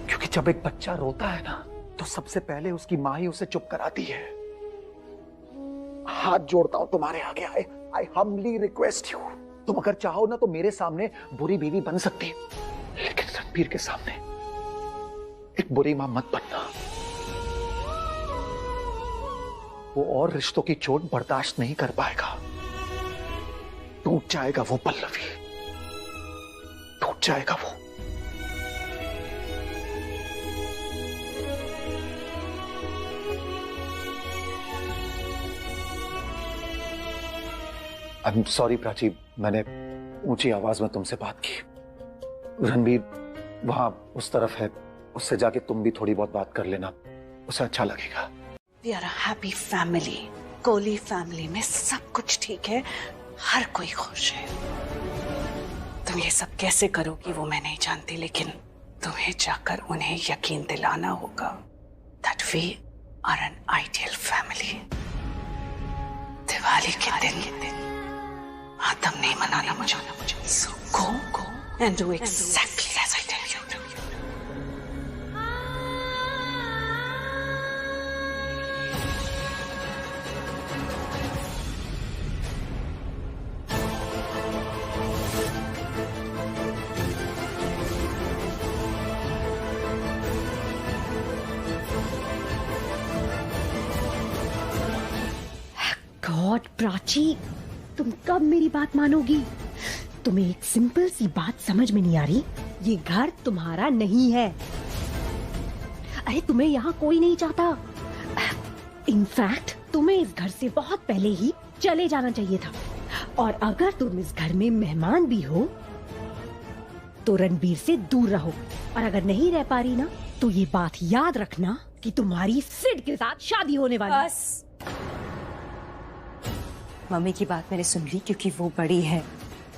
क्योंकि जब एक बच्चा रोता है ना तो सबसे पहले उसकी माँ ही उसे चुप कराती है। हाथ जोड़ता हूं तुम्हारे आगे, आई हम्बली रिक्वेस्ट यू, तुम अगर चाहो ना तो मेरे सामने बुरी बीवी बन सकती, लेकिन रणबीर के सामने एक बुरी मां मत बनना। वो और रिश्तों की चोट बर्दाश्त नहीं कर पाएगा, टूट जाएगा वो पल्लवी, टूट जाएगा वो। आई एम सॉरी प्राची, मैंने ऊंची आवाज में तुमसे बात की। रणबीर वहां उस तरफ है, उससे जाके तुम भी थोड़ी बहुत बात कर लेना, उसे अच्छा लगेगा। We are a happy family, Kohli family में सब कुछ ठीक है, हर कोई खुश है। तुम ये सब कैसे करोगी वो मैं नहीं जानती, लेकिन तुम्हें जाकर उन्हें यकीन दिलाना होगा that we are an ideal family. Diwali के दिन मातम नहीं मनाना मुझे, so go and do exactly as I tell you. God Prachi, तुम कब मेरी बात मानोगी? तुम्हें एक सिंपल सी बात समझ में नहीं आ रही? ये घर तुम्हारा नहीं है। अरे तुम्हें यहाँ कोई नहीं चाहता। इनफैक्ट तुम्हें इस घर से बहुत पहले ही चले जाना चाहिए था। और अगर तुम इस घर में मेहमान भी हो तो रणबीर से दूर रहो। और अगर नहीं रह पा रही ना तो ये बात याद रखना कि तुम्हारी सिड के साथ शादी होने वाली। बस, मम्मी की बात मैंने सुन ली, क्योंकि वो बड़ी है,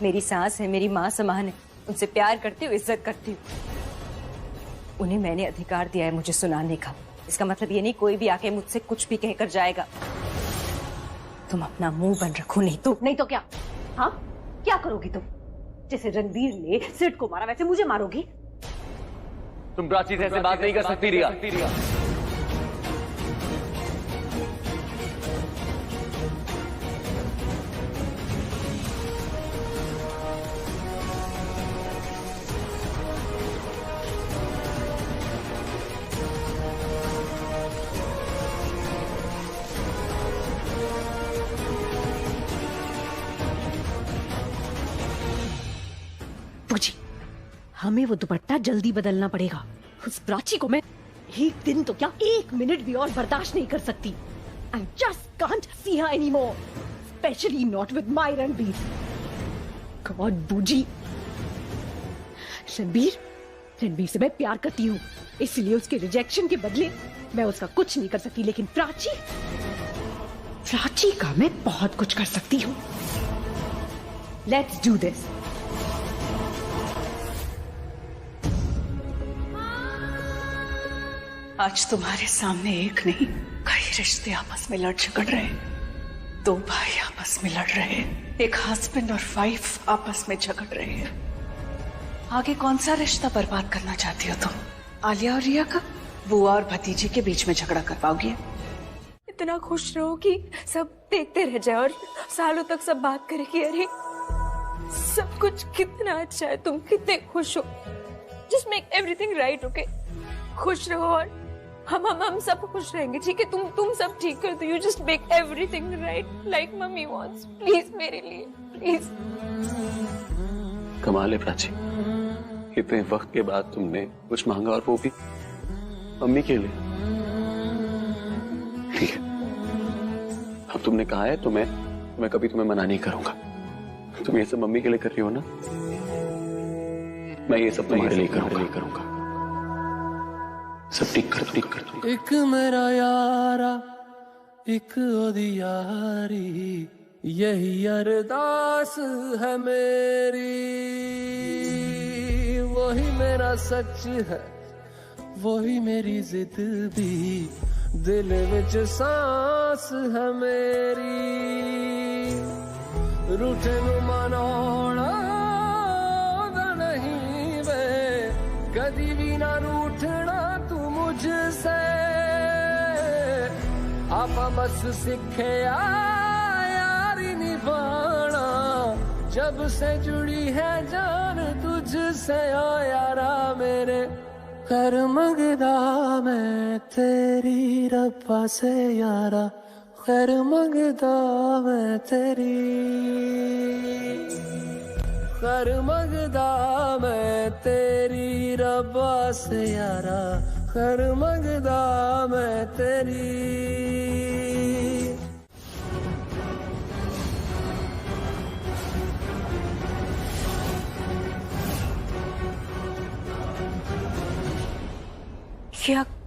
मेरी सास है, मेरी माँ समान है, उनसे प्यार करती हूँ, इज्जत करती हूँ। उन्हें मैंने अधिकार दिया है मुझे सुनाने का। इसका मतलब ये नहीं कोई भी आके मुझसे कुछ भी कहकर जाएगा। तुम अपना मुंह बंद रखो, नहीं तो क्या? हाँ, क्या करोगी तुम? जैसे रणबीर ने सिड को मारा वैसे मुझे मारोगी? तुम प्राची से ऐसे बात नहीं कर सकती रिया। पूजी, हमें वो दुपट्टा जल्दी बदलना पड़ेगा। उस प्राची को मैं एक दिन तो क्या 1 मिनट भी और बर्दाश्त नहीं कर सकती। I just can't see her anymore, especially not with my Ranbir. God, बूजी, रणबीर से मैं प्यार करती हूँ, इसलिए उसके रिजेक्शन के बदले मैं उसका कुछ नहीं कर सकती, लेकिन प्राची का मैं बहुत कुछ कर सकती हूँ। Let's do this। आज तुम्हारे सामने एक नहीं कई रिश्ते आपस में लड़ झगड़ रहे हैं। 2 भाई आपस में लड़ रहे हैं, एक हस्बैंड और वाइफ आपस में झगड़ रहे हैं। आगे कौन सा रिश्ता बर्बाद करना चाहती हो तुम? आलिया और रिया का, बुआ और भतीजे के बीच में झगड़ा कर पाओगी? इतना खुश रहो कि सब देखते रह जाए और सालों तक सब बात करे कि अरे सब कुछ कितना अच्छा है, तुम कितने खुश हो। Just make everything right, okay? खुश रहो और हम सब खुश रहेंगे, ठीक है? तुम सब ठीक कर दो। You just make everything right like mummy wants, please मेरे लिए, प्लीज। कमाल है प्राची, इतने वक्त के बाद तुमने कुछ मांगा और वो भी मम्मी के लिए। ठीक है, अब तुमने कहा है तो मैं कभी तुम्हें मना नहीं करूंगा। तुम ये सब मम्मी के लिए कर रही हो ना, मैं ये सब तुम्हारे लिए करूंगा। सब ठीक कर दूंगा। एक मेरा यारा, एक ओदी यारी, यही अरदास है मेरी। वही मेरा सच है, वही मेरी जिद भी, दिल विच सांस है मेरी। रूठे नु मनाना कदी भी ना रूठना तू मुझसे, आपा बस सीखे यारी निभाना, जब से जुड़ी है जान तुझसे ओ यारा मेरे, कर मंगदा मैं तेरी रब्बा से यारा, कर मंगदा मैं तेरी, कर मंगदा मैं तेरी रब्बा से यारा, कर मंगदा मैं तेरी।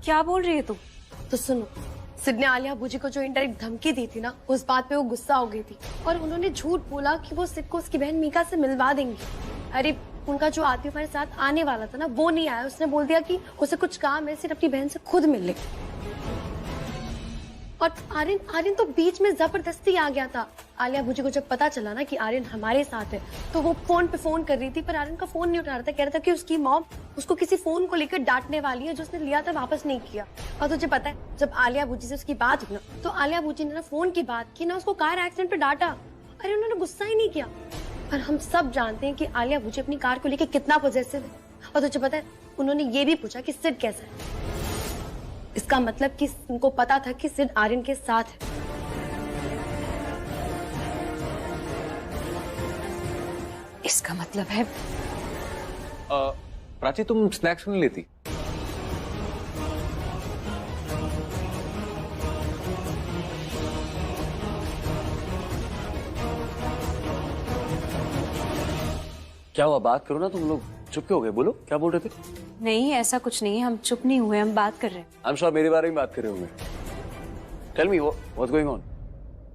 क्या बोल रही है तू? तो सुनो, सिड ने आलिया अबू जी को जो इनडायरेक्ट धमकी दी थी ना, उस बात पे वो गुस्सा हो गई थी और उन्होंने झूठ बोला कि वो सिड को उसकी बहन मीका से मिलवा देंगी। अरे उनका जो आदमी हमारे साथ आने वाला था ना, वो नहीं आया। उसने बोल दिया कि उसे कुछ काम है, सिर्फ अपनी बहन से खुद मिल ले। और आर्यन तो बीच में जबरदस्ती आ गया था। आलिया अबू जी को जब पता चला ना कि आर्यन हमारे साथ है, तो वो फोन पे फोन कर रही थी, पर आर्यन का फोन नहीं उठा रहा था। कह रहा था कि उसकी मॉम उसको किसी फोन को लेकर डांटने वाली है, जो उसने लिया था वापस नहीं किया। और तुझे पता है, जब आलिया अबू जी से उसकी बात हुई ना, तो आलिया अबू जी ने ना फोन की बात की ना, उसको कार एक्सीडेंट पे डांटा। अरे उन्होंने गुस्सा ही नहीं किया। पर हम सब जानते हैं कि आलिया अबू जी अपनी कार को लेकर कितना पॉजिटिव है। और तुझे पता है, उन्होंने ये भी पूछा कि सिड कैसा है। इसका मतलब कि उनको पता था कि सिड आर्यन के साथ है। इसका मतलब है प्राची, तुम स्नैक्स नहीं लेती? क्या हुआ, बात करो ना। तुम लोग चुप क्यों हो गए? बोलो, क्या बोल रहे थे? नहीं, ऐसा कुछ नहीं है, हम चुप नहीं हुए, हम बात कर रहे हैं। आई एम श्योर मेरे बारे में बात कर रहे होंगे। Tell me what's going on.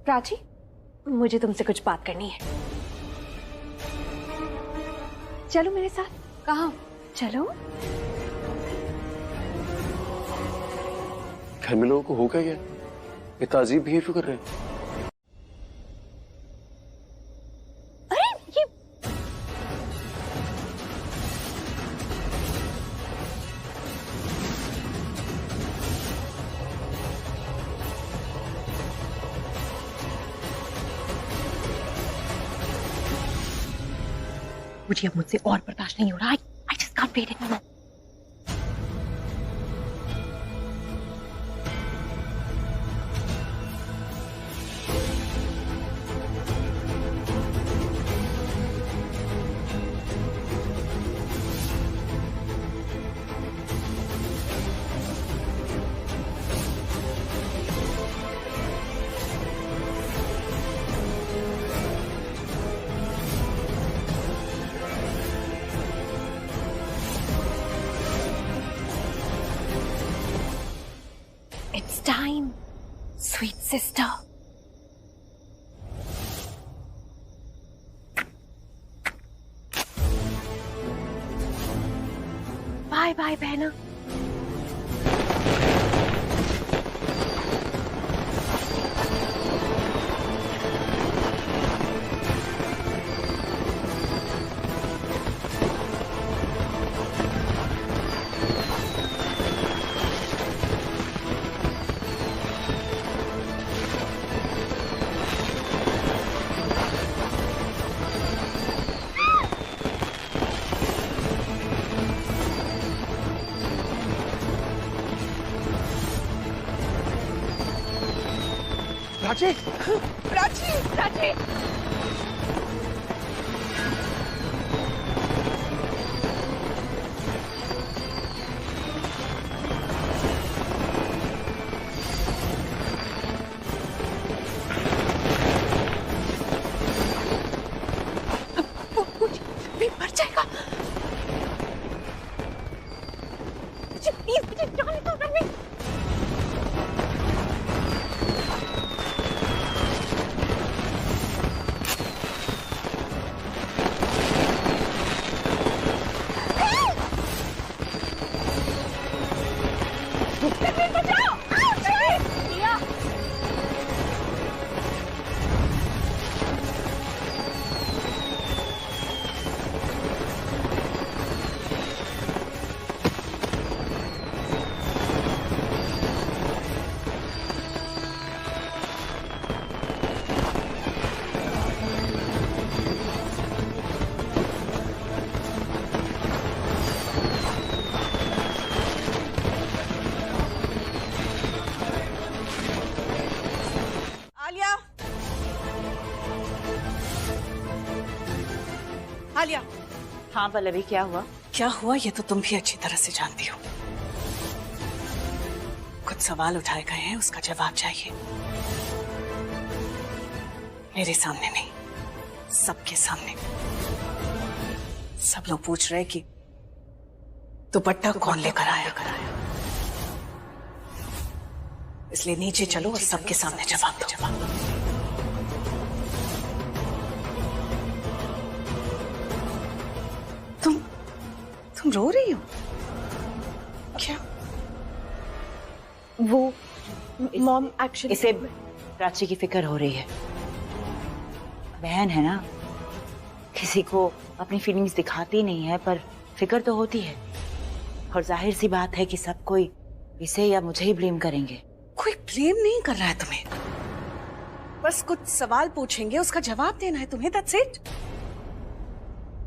Prachi, मुझे तुमसे कुछ बात करनी है। चलो मेरे साथ। कहाँ? चलो। घर में लोगों को हो क्या गया? इतना अजीब बिहेव क्यों कर रहे हैं? मुझे अब मुझसे और बर्दाश्त नहीं हो रहा। I just can't wait anymore. It's time, sweet sister. Bye bye, बहना। प्राची, प्राची, प्राची। भी मर जाएगा। प्लीज मुझे जाने दो रणवीर। हाँ पल्लवी, क्या हुआ? क्या हुआ ये तो तुम भी अच्छी तरह से जानती हो। कुछ सवाल उठाए गए हैं, उसका जवाब चाहिए। मेरे सामने नहीं, सबके सामने। सब लोग पूछ रहे कि दुपट्टा कौन लेकर आया। इसलिए नीचे चलो और सबके सामने जवाब दो। तुम रो रही हो क्या? वो मॉम एक्चुअली इसे प्राची की फिक्र हो रही है। बहन है ना, किसी को अपनी फीलिंग्स दिखाती नहीं है, पर फिक्र तो होती है। और जाहिर सी बात है कि सब कोई इसे या मुझे ही ब्लेम करेंगे। कोई ब्लेम नहीं कर रहा है तुम्हें, बस कुछ सवाल पूछेंगे, उसका जवाब देना है तुम्हें। That's it.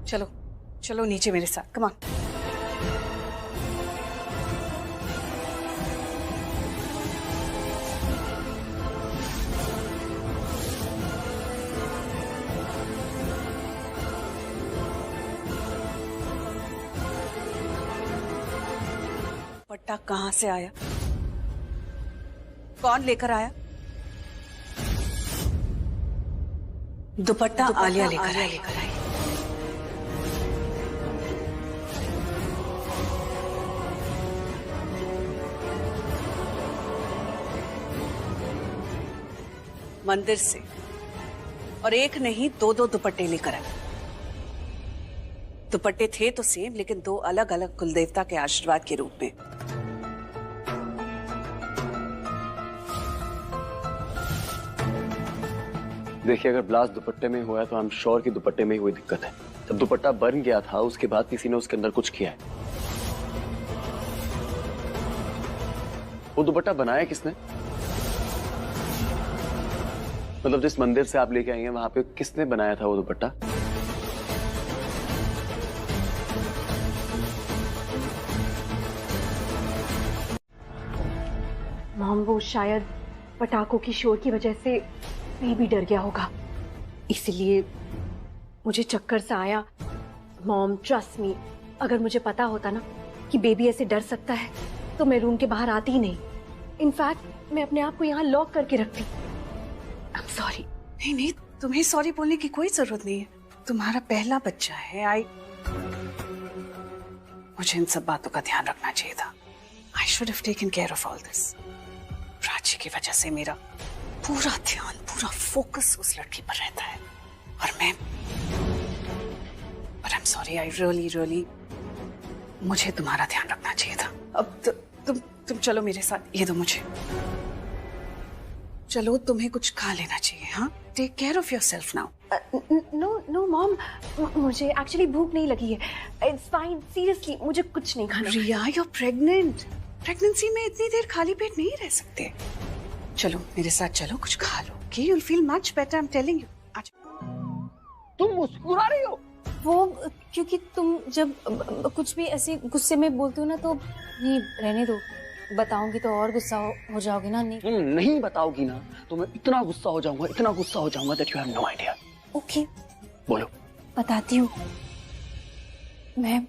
चलो चलो नीचे मेरे साथ, कम ऑन। दुपट्टा कहां से आया? कौन लेकर आया? दुपट्टा आलिया लेकर आई। मंदिर से, और एक नहीं दो दुपट्टे लेकर आए। दुपट्टे थे तो सेम, लेकिन दो अलग अलग कुलदेवता के आशीर्वाद के रूप में। देखिए, अगर ब्लास्ट दुपट्टे में हुआ है तो आई एम श्योर कि दुपट्टे में ही हुई दिक्कत है। जब दुपट्टा बन गया था उसके बाद किसी ने उसके अंदर कुछ किया है। वो दुपट्टा बनाया किसने? मतलब जिस मंदिर से आप लेके आई हैं वहां पे किसने बनाया था वो दुपट्टा? मॉम, वो शायद पटाखों की शोर की वजह से बेबी डर गया होगा, इसलिए मुझे चक्कर सा आया। मॉम ट्रस्ट मी, अगर मुझे पता होता ना कि बेबी ऐसे डर सकता है तो मैं रूम के बाहर आती ही नहीं। इनफैक्ट मैं अपने आप को यहाँ लॉक करके रखती। I am sorry. नहीं नहीं, तुम्हें सॉरी बोलने की कोई जरूरत नहीं है। तुम्हारा पहला बच्चा है। मुझे इन सब बातों का ध्यान रखना चाहिए था। I should have taken care of all this. Prachi की वजह से मेरा पूरा ध्यान, पूरा फोकस उस लड़की पर रहता है, और मैं But I'm sorry, I really मुझे तुम्हारा ध्यान रखना चाहिए था। अब तुम चलो मेरे साथ, ये दो मुझे। चलो, तुम्हें कुछ खा लेना चाहिए। हाँ, take care of yourself now. No mom, मुझे एक्चुअली भूख नहीं लगी है। इट्स फाइन, सीरियसली मुझे कुछ नहीं खाना। रिया, यू आर प्रेग्नेंट। प्रेगनेंसी में इतनी देर खाली पेट नहीं रह सकते। चलो मेरे साथ चलो, कुछ खा लो। Okay, you'll feel much better, I'm telling you. आज तुम मुस्कुरा रही हो? वो क्योंकि तुम जब कुछ भी ऐसे गुस्से में बोलते हो ना, तो नहीं, रहने दो। बताऊंगी तो और गुस्सा हो जाओगे ना। नहीं, तुम नहीं बताओगी ना तो मैं इतना गुस्सा हो जाऊंगा, इतना गुस्सा हो जाऊंगा that you have no idea. Okay, बोलो। बताती हूँ मैं।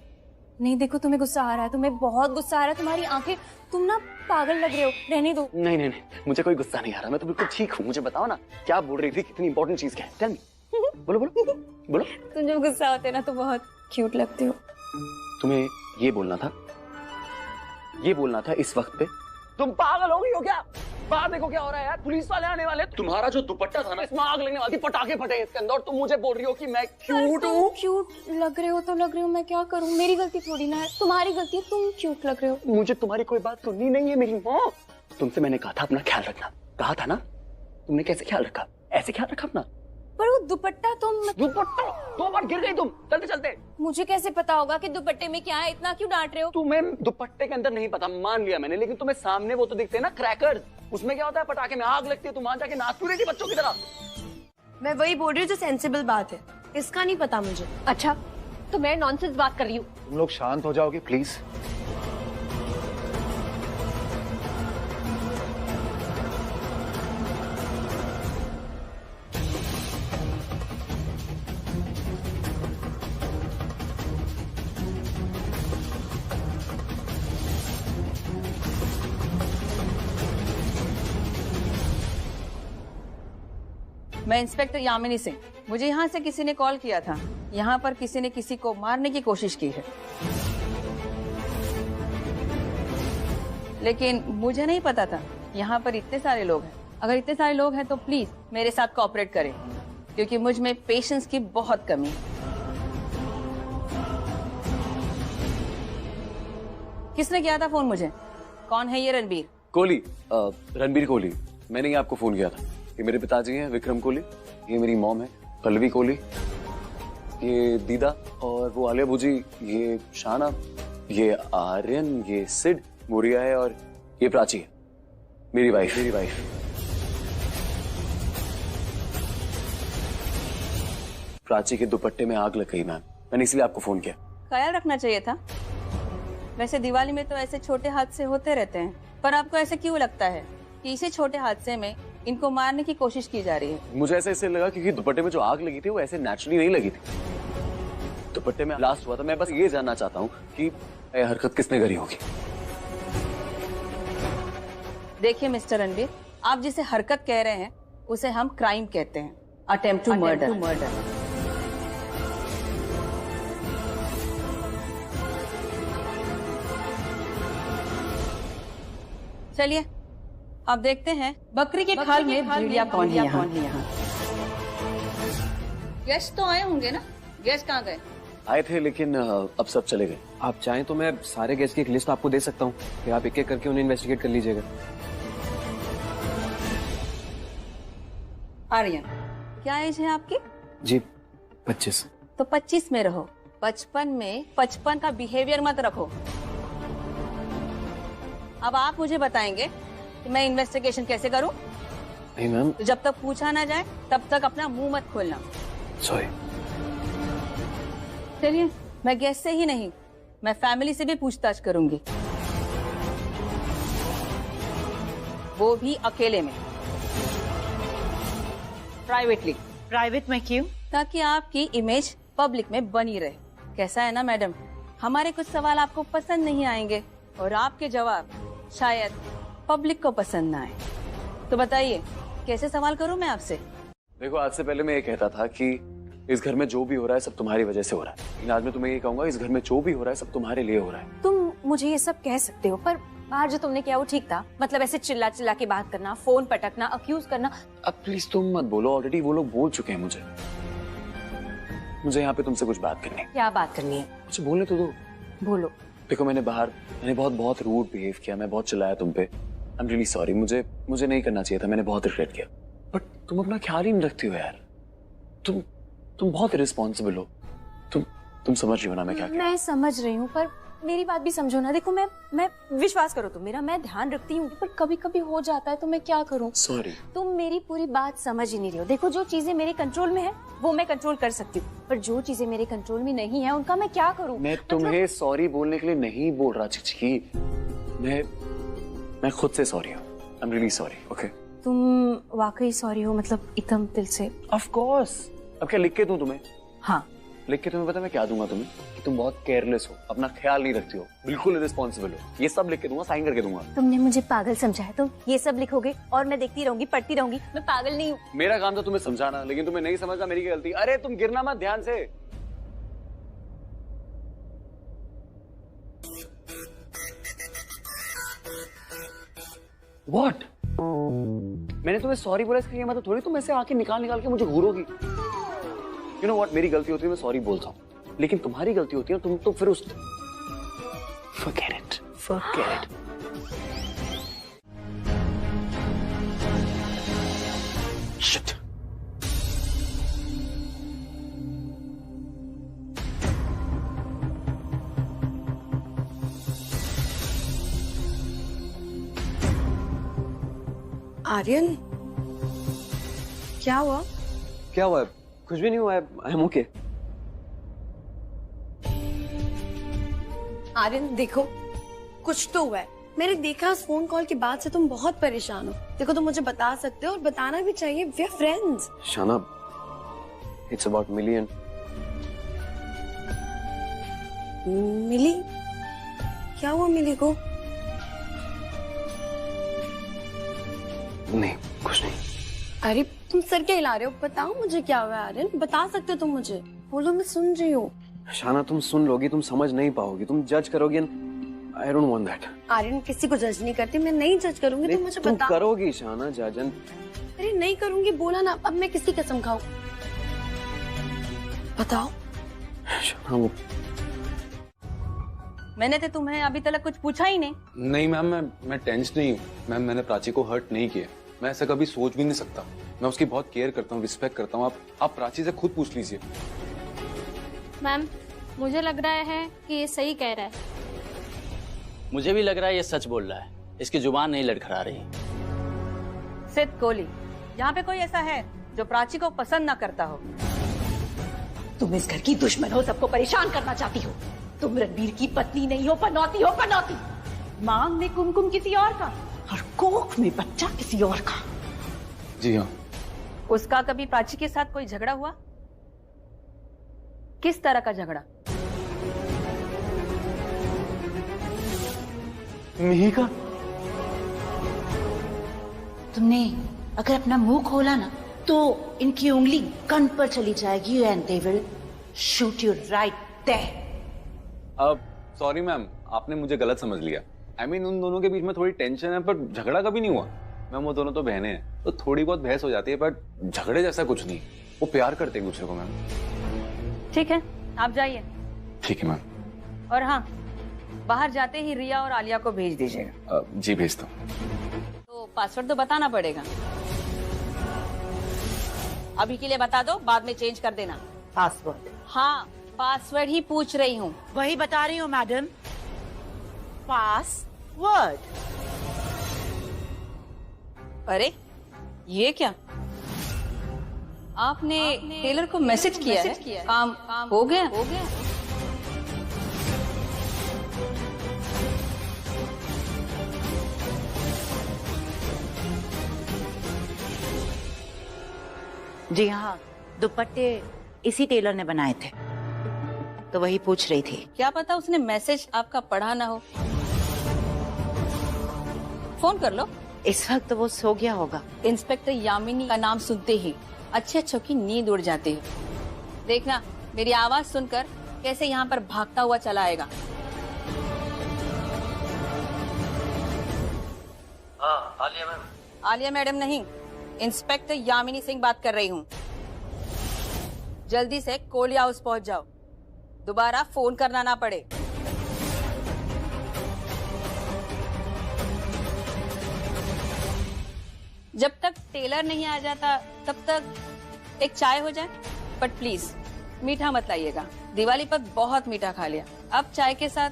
नहीं, देखो तुम्हें गुस्सा आ रहा है, तुम्हें बहुत गुस्सा आ रहा है। तुम्हारी आंखें, तुम ना पागल लग रहे हो। रहने दो। नहीं, मुझे कोई गुस्सा नहीं आ रहा। मैं तो बिल्कुल ठीक हूँ। मुझे बताओ ना, क्या बोल रही थी? कितनी इंपॉर्टेंट चीज क्या है? Tell me. बोलो। तुम जब गुस्सा होते हो ना तो बहुत क्यूट लगते हो। तुम्हें ये बोलना था इस वक्त पे। तुम पागल हो गई हो क्या? बाहर देखो क्या हो रहा है यार, पुलिस वाले आने वाले। तुम्हारा जो दुपट्टा था ना, इसमें आग लगने वाली, पटाखे फटे इसके अंदर, और तुम मुझे बोल रही हो कि मैं क्यूट हूँ। क्यूट लग रहे हो तो लग रहे हो, मैं क्या करूँ? मेरी गलती थोड़ी ना है, तुम्हारी गलती है। तुम क्यूट लग रहे हो। मुझे तुम्हारी कोई बात सुननी नहीं है मेरी माँ। तुमसे मैंने कहा था अपना ख्याल रखना, कहा था ना। तुमने कैसे ख्याल रखा? ऐसे ख्याल रखा अपना। पर वो दुपट्टा दुपट्टा 2 बार गिर गई तुम चलते। मुझे कैसे पता होगा कि दुपट्टे में क्या है? इतना क्यों डांट रहे हो? तुम्हें दुपट्टे के अंदर नहीं पता, मान लिया मैंने, लेकिन तुम्हें सामने वो तो दिखते हैं ना, क्रैकर्स। उसमें क्या होता है? पटाखे में आग लगती है। तुम वहां जाके नाचती रही थी बच्चों की तरह। मैं वही बोल रही हूँ जो सेंसिबल बात है, इसका नहीं पता मुझे। अच्छा, तो मैं नॉनसेंस बात कर रही हूँ। तुम लोग शांत हो जाओगे प्लीज? मैं इंस्पेक्टर यामिनी सिंह। मुझे यहाँ से किसी ने कॉल किया था। यहाँ पर किसी ने किसी को मारने की कोशिश की है, लेकिन मुझे नहीं पता था यहाँ पर इतने सारे लोग हैं। अगर इतने सारे लोग हैं तो प्लीज मेरे साथ कोऑपरेट करें, क्योंकि मुझ में पेशेंस की बहुत कमी है। किसने किया था फोन मुझे? कौन है ये रणबीर? कोहली, रणबीर कोहली। मैंने ही आपको फोन किया था। ये मेरे पिताजी हैं विक्रम कोहली, ये मेरी मॉम है पल्लवी कोहली, ये दीदा और वो आलिया भुजी, ये शाना, ये आर्यन, ये सिड, मोरिया है और ये प्राची है मेरी वाइफ। प्राची के दुपट्टे में आग लग गई मैम, मैंने इसलिए आपको फोन किया। ख्याल रखना चाहिए था। वैसे दिवाली में तो ऐसे छोटे हादसे होते रहते हैं, पर आपको ऐसे क्यों लगता है कि इसी छोटे हादसे में इनको मारने की कोशिश की जा रही है? मुझे ऐसे इसलिए लगा क्योंकि दुपट्टे में जो आग लगी थी वो ऐसे नेचुरली नहीं लगी थी, दुपट्टे में ब्लास्ट हुआ था। मैं बस ये जानना चाहता हूँ कि ये हरकत किसने करी होगी। देखिए मिस्टर रणबीर, आप जिसे हरकत कह रहे हैं उसे हम क्राइम कहते हैं, अटेम्प्ट टू मर्डर। चलिए अब देखते हैं बकरी के खाल में भेड़िया कौन है यहाँ। गेस्ट तो आए होंगे ना? गेस्ट कहाँ गए? आए थे लेकिन अब सब चले गए। आप चाहें तो मैं सारे गेस्ट की एक लिस्ट आपको दे सकता हूँ, फिर आप एक एक करके उन्हें इन्वेस्टिगेट कर लीजिएगा। आर्यन, क्या एज है आपकी? जी 25। तो 25 में रहो, 55 में 55 का बिहेवियर मत रखो। अब आप मुझे बताएंगे कि मैं इन्वेस्टिगेशन कैसे करूं? नहीं मैम। तो जब तक पूछा ना जाए तब तक अपना मुंह मत खोलना। सॉरी। चलिए, मैं गेस्ट से ही नहीं, मैं फैमिली से भी पूछताछ करूंगी, वो भी अकेले में, प्राइवेटली। प्राइवेट में क्यों? ताकि आपकी इमेज पब्लिक में बनी रहे। कैसा है ना मैडम, हमारे कुछ सवाल आपको पसंद नहीं आएंगे और आपके जवाब शायद पब्लिक को पसंद ना आए। तो बताइए कैसे सवाल करूं मैं आपसे? देखो, आज से पहले मैं ये कहता था कि इस घर में जो भी हो रहा है सब तुम्हारी वजह से हो रहा है, लेकिन आज मैं तुम्हें ये कहूंगा इस घर में जो भी हो रहा है सब तुम्हारे लिए हो रहा है। तुम मुझे ये सब कह सकते हो, पर बाहर जो तुमने किया वो ठीक था? मतलब ऐसे चिल्ला चिल्ला के बात करना, फोन पटकना, अक्यूज करना। अब प्लीज तुम मत बोलो, ऑलरेडी वो लोग बोल चुके हैं मुझे यहाँ पे तुमसे कुछ बात करनी है। क्या बात करनी है? मुझे बोलने तो दो। बोलो। देखो, मैंने बहुत रूड बिहेव किया, मैं बहुत चिल्लाया तुम पे। आई एम रियली सॉरी, मुझे नहीं करना चाहिए था, मैंने बहुत रिग्रेट किया। बट तुम अपना ख्याल ही नहीं रखती हो यार, तुम बहुत इररिस्पॉन्सिबल हो। तुम समझ रही हो ना मैं क्या? मैं समझ रही हूँ, पर मेरी बात भी समझो ना। देखो, मैं विश्वास करो तुम मेरा, मैं ध्यान रखती हूँ, पर कभी कभी हो जाता है तो मैं क्या करूँ? सॉरी। तुम मेरी पूरी बात समझ ही नहीं रही हो। देखो, जो चीजें मेरे कंट्रोल में है वो मैं कंट्रोल कर सकती हूँ, पर जो चीजें मेरे कंट्रोल में नहीं है उनका मैं क्या करूँ? मैं तुम्हें सॉरी बोलने के लिए नहीं बोल रहा चिचकी, मैं खुद से सॉरी हूँ। आई एम रियली सॉरी। ओके? तुम वाकई सॉरी हो? मतलब एकदम दिल से? Of course. अब क्या लिख के दूं तुम्हें? हाँ, लिख के तुम्हें पता मैं क्या दूंगा तुम्हें? कि तुम बहुत केयरलेस हो, अपना ख्याल नहीं रखती हो, बिल्कुल इररिस्पॉन्सिबल हो। ये सब लिख के दूंगा, साइन करके दूंगा। तुमने मुझे पागल समझा है, तुम ये सब लिखोगे और मैं देखती रहूंगी, पढ़ती रहूंगी? मैं पागल नहीं हूँ। मेरा काम था तुम्हें समझाना, लेकिन तुम्हें नहीं समझना मेरी गलती। अरे तुम गिरना मत ध्यान से। What? मैंने तुम्हें सॉरी बोला, इसका ये मतलब थोड़ी तुम ऐसे आके निकाल के मुझे घूरोगी। You know what? मेरी गलती होती है, मैं सॉरी बोलता हूँ, लेकिन तुम्हारी गलती होती है तुम तो फिर उस Forget it. Shit. आर्यन, क्या हुआ? क्या हुआ? कुछ भी नहीं हुआ, आई एम ओके। आर्यन देखो, कुछ तो हुआ है। मैंने देखा उस फोन कॉल के बाद से तुम बहुत परेशान हो। देखो, तुम मुझे बता सकते हो और बताना भी चाहिए। We are friends. Shana, it's about Mili. Mili? क्या हुआ मिली को? नहीं, कुछ नहीं। अरे तुम सर क्या हिला रहे हो? बताओ मुझे क्या हुआ है आर्यन, बता सकते हो तुम मुझे? बोलो, मैं सुन रही हूँ। शाना तुम सुन लोगी, तुम समझ नहीं पाओगी, तुम जज करोगी। I don't want that. Aryan किसी को जज नहीं करती, मैं नहीं जज करूंगी, तुम मुझे तुम बता। करोगी शाना जजन। अरे नहीं करूंगी, बोला ना। अब मैं किसकी कसम खाऊं? बताओ। शाना वो मैंने तो तुम्हें अभी तक कुछ पूछा ही नहीं। नहीं मैम, मैं टेंस नहीं हूँ मैम। मैंने प्राची को हर्ट नहीं किया। मैं ऐसा कभी सोच भी नहीं सकता। मैं उसकी बहुत केयर करता हूँ, रिस्पेक्ट करता हूँ। आप प्राची से खुद पूछ लीजिए। मैम, मुझे लग रहा है कि ये सही कह रहा है। मुझे भी लग रहा है ये सच बोल रहा है। इसकी जुबान नहीं लड़खड़ा रही। सिद्ध कोहली, यहाँ पे कोई ऐसा है जो प्राची को पसंद ना करता हो? तुम इस घर की दुश्मन हो, सबको परेशान करना चाहती हो। तुम रणबीर की पत्नी नहीं हो, पनौती हो, पनौती। मांग में कुमकुम किसी और का और कोख में बच्चा किसी और का। जी हाँ। उसका कभी प्राची के साथ कोई झगड़ा हुआ? किस तरह का झगड़ा? मिहिका, तुमने अगर अपना मुंह खोला ना तो इनकी उंगली गन पर चली जाएगी and they will shoot you right there. अब सॉरी मैम, आपने मुझे गलत समझ लिया। I mean, उन दोनों के बीच में थोड़ी टेंशन है, पर झगड़ा कभी नहीं हुआ। मैम वो दोनों तो बहनें हैं, तो थोड़ी बहुत बहस हो जाती है, पर झगड़े जैसा कुछ नहीं। वो प्यार करते हैं एक दूसरे को मैम। ठीक है, आप जाइए। ठीक है मैम। और हाँ, बाहर जाते ही रिया और आलिया को भेज दीजिएगा। जी भेजता हूँ। तो पासवर्ड तो बताना पड़ेगा। अभी के लिए बता दो, बाद में चेंज कर देना। पासवर्ड? हाँ, पासवर्ड ही पूछ रही हूँ। वही बता रही हूँ मैडम, पासवर्ड। अरे ये क्या? आपने टेलर को मैसेज किया है? काम हो गया? जी हाँ, दुपट्टे इसी टेलर ने बनाए थे, तो वही पूछ रही थी। क्या पता उसने मैसेज आपका पढ़ा ना हो। फोन कर लो। इस वक्त तो वो सो गया होगा। इंस्पेक्टर यामिनी का नाम सुनते ही अच्छे अच्छों की नींद उड़ जाती है। देखना, मेरी आवाज सुनकर कैसे यहाँ पर भागता हुआ चला आएगा। हाँ, आलिया मैम। आलिया मैडम नहीं, इंस्पेक्टर यामिनी सिंह बात कर रही हूँ। जल्दी से कोहली हाउस पहुंच जाओ, दोबारा फोन करना ना पड़े। जब तक टेलर नहीं आ जाता तब तक एक चाय हो जाए, बट प्लीज मीठा मत लाइएगा। दिवाली पर बहुत मीठा खा लिया, अब चाय के साथ